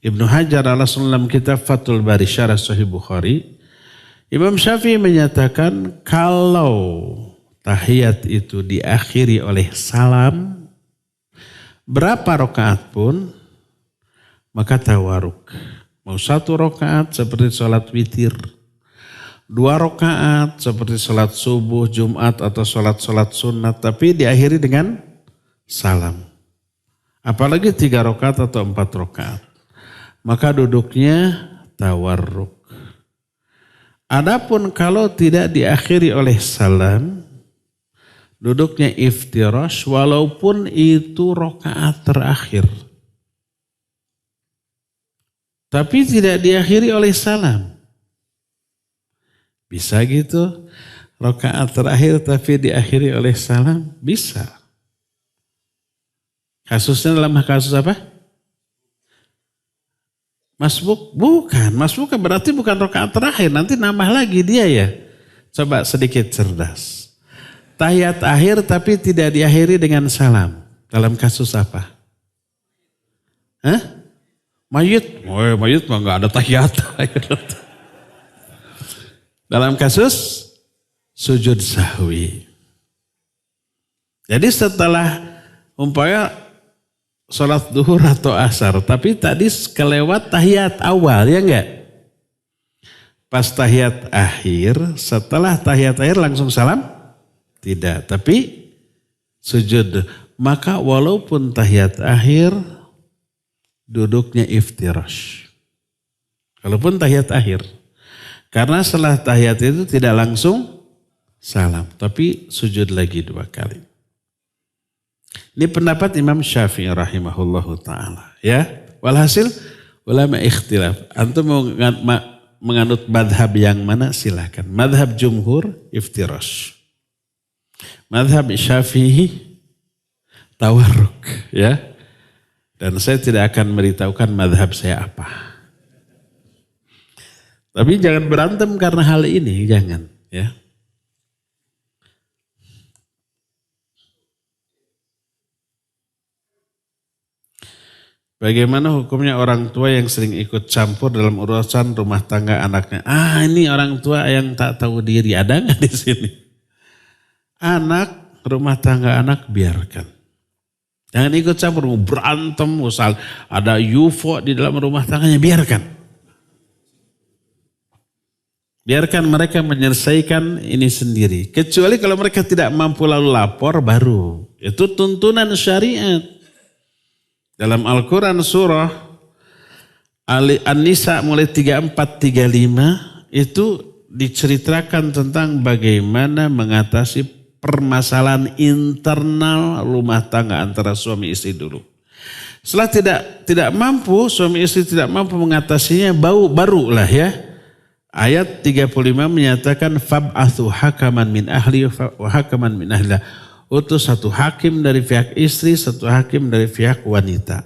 Ibnu Hajar dalam kitab Fathul Bari Syarah Sahih Bukhari. Imam Syafi'i menyatakan kalau tahiyat itu diakhiri oleh salam, berapa rakaat pun maka tawaruk. Mau 1 rakaat seperti sholat witir, 2 rakaat seperti sholat subuh, Jumat atau sholat sunat, tapi diakhiri dengan salam. Apalagi 3 rakaat atau 4 rakaat. Maka duduknya tawarruk. Adapun kalau tidak diakhiri oleh salam, duduknya iftirash walaupun itu rakaat terakhir. Tapi tidak diakhiri oleh salam. Bisa gitu, rakaat terakhir tapi diakhiri oleh salam? Bisa. Kasusnya dalam kasus apa? Masbuk? Bukan. Masbuk berarti bukan rakaat terakhir. Nanti nambah lagi dia ya. Coba sedikit cerdas. Tahiyat akhir tapi tidak diakhiri dengan salam. Dalam kasus apa? Hah? Mayit? Oh, mayit mah gak ada tahiyat. Dalam kasus sujud sahwi. Jadi setelah umpamanya sholat duhur atau asar, tapi tadi kelewat tahiyat awal, ya enggak? Pas tahiyat akhir, setelah tahiyat akhir langsung salam? Tidak, tapi sujud. Maka walaupun tahiyat akhir, duduknya iftirash. Walaupun tahiyat akhir. Karena setelah tahiyat itu tidak langsung salam, tapi sujud lagi 2 kali. Ini pendapat Imam Syafi'i rahimahullahu ta'ala. Ya, walhasil ulama ikhtilaf. Antum mau menganut madhab yang mana silakan. Madhab jumhur iftirash. Madhab Syafi'i tawarruk. Ya. Dan saya tidak akan memberitahukan madhab saya apa. Tapi jangan berantem karena hal ini, jangan. Ya. Bagaimana hukumnya orang tua yang sering ikut campur dalam urusan rumah tangga anaknya? Ini orang tua yang tak tahu diri. Ada nggak di sini? Anak, rumah tangga anak biarkan. Jangan ikut campur, berantem, misal ada UFO di dalam rumah tangganya, biarkan. Biarkan mereka menyelesaikan ini sendiri. Kecuali kalau mereka tidak mampu lalu lapor baru. Itu tuntunan syariat. Dalam Al-Quran surah An-Nisa mulai 34-35 itu diceritakan tentang bagaimana mengatasi permasalahan internal rumah tangga antara suami istri dulu. Setelah tidak mampu, suami istri tidak mampu mengatasinya, barulah ya. Ayat 35 menyatakan fab'athu hakaman min ahli wa hakaman min ahliha. Utus satu hakim dari pihak istri, satu hakim dari pihak wanita.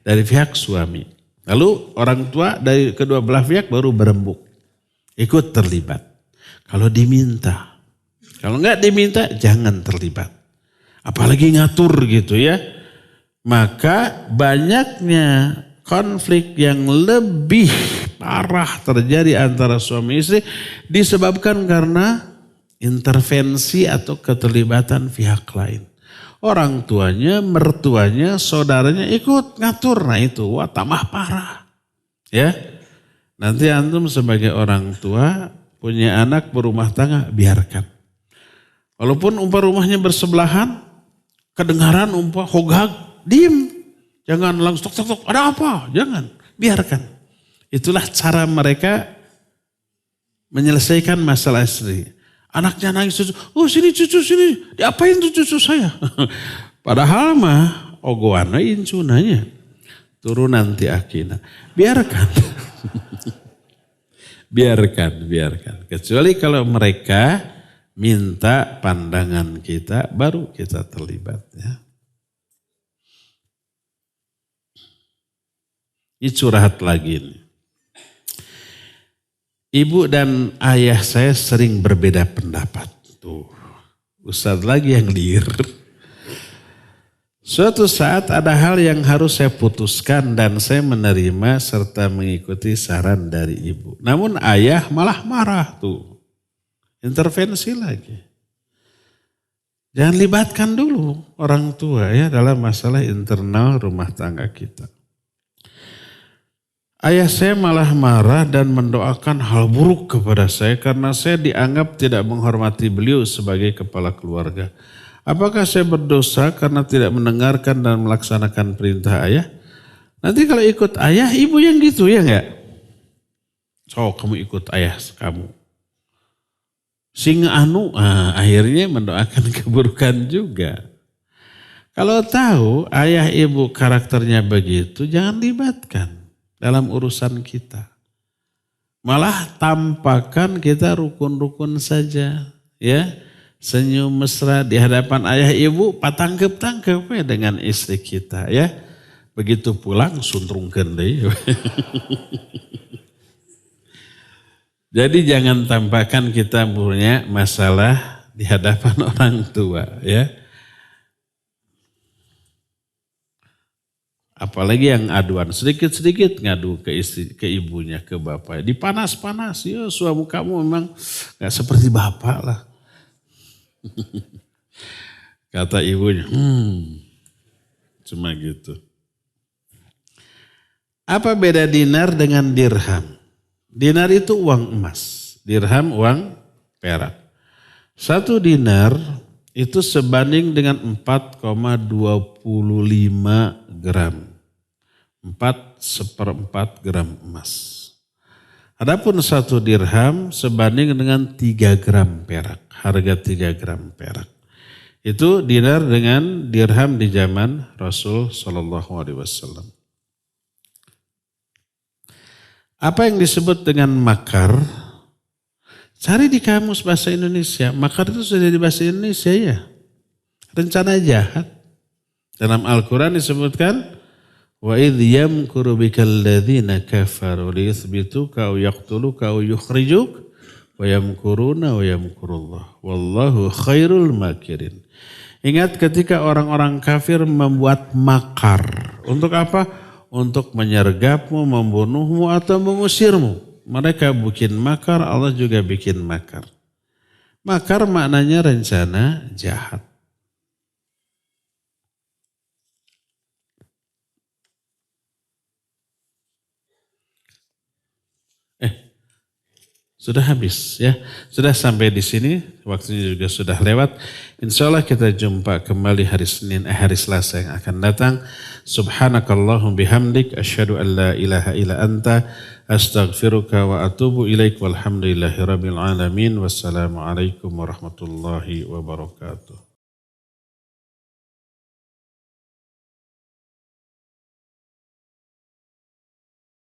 Dari pihak suami. Lalu orang tua dari kedua belah pihak baru berembuk. Ikut terlibat. Kalau diminta. Kalau enggak diminta jangan terlibat. Apalagi ngatur gitu ya. Maka banyaknya konflik yang lebih parah terjadi antara suami istri disebabkan karena intervensi atau keterlibatan pihak lain. Orang tuanya, mertuanya, saudaranya ikut ngatur. Nah itu, wah tambah parah. Ya, nanti antum sebagai orang tua punya anak berumah tangga, biarkan. Walaupun rumahnya bersebelahan, kedengaran hogag, diem. Jangan langsung tok, ada apa? Jangan, biarkan. Itulah cara mereka menyelesaikan masalah istri. Anaknya nangis, oh sini cucu sini, diapain tuh cucu saya? Padahal mah ogoan incunanya, turunan ti akina. Biarkan. biarkan. Kecuali kalau mereka minta pandangan kita, baru kita terlibat ya. Ini curhat lagi nih. Ibu dan ayah saya sering berbeda pendapat. Tuh, Ustadz lagi yang liar. Suatu saat ada hal yang harus saya putuskan dan saya menerima serta mengikuti saran dari ibu. Namun ayah malah marah tuh. Intervensi lagi. Jangan libatkan dulu orang tua ya dalam masalah internal rumah tangga kita. Ayah saya malah marah dan mendoakan hal buruk kepada saya karena saya dianggap tidak menghormati beliau sebagai kepala keluarga. Apakah saya berdosa karena tidak mendengarkan dan melaksanakan perintah ayah? Nanti kalau ikut ayah, ibu yang gitu ya enggak? So, kamu ikut ayah kamu. Sing anu, akhirnya mendoakan keburukan juga. Kalau tahu ayah ibu karakternya begitu, jangan libatkan dalam urusan kita. Malah tampakkan kita rukun-rukun saja, ya. Senyum mesra di hadapan ayah ibu, patangkep-tangkep ya dengan istri kita, ya. Begitu pulang suntrungkeun deui. Jadi jangan tampakkan kita punya masalah di hadapan orang tua, ya. Apalagi yang aduan, sedikit-sedikit ngadu ke istri, ke ibunya, ke bapak. Dipanas-panas, ya suami kamu memang gak seperti bapak lah. Kata ibunya, cuma gitu. Apa beda dinar dengan dirham? Dinar itu uang emas, dirham uang perak. 1 dinar itu sebanding dengan 4,25 gram. 4/4 gram emas. Adapun 1 dirham sebanding dengan 3 gram perak. Harga 3 gram perak. Itu dinar dengan dirham di zaman Rasul SAW. Apa yang disebut dengan makar? Cari di kamus bahasa Indonesia. Makar itu sudah di bahasa Indonesia ya. Rencana jahat. Dalam Al-Quran disebutkan, wa idh yamkuru bikal ladzina kafaru liyuthbituka aw yaqtuluka aw yukhrijuk wa yamkuruna wa yamkurullah wallahu khairul makirin. Ingat ketika orang-orang kafir membuat makar. Untuk apa? Untuk menyergapmu, membunuhmu atau mengusirmu. Mereka bikin makar, Allah juga bikin makar. Makar maknanya rencana jahat. Sudah habis ya. Sudah sampai di sini, waktunya juga sudah lewat. Insya Allah kita jumpa kembali hari Selasa yang akan datang. Subhanakallahum bihamdik, asyhadu an la ilaha illa anta, astaghfiruka wa atubu ilaik, walhamdulillahi rabbil alamin, wassalamualaikum warahmatullahi wabarakatuh.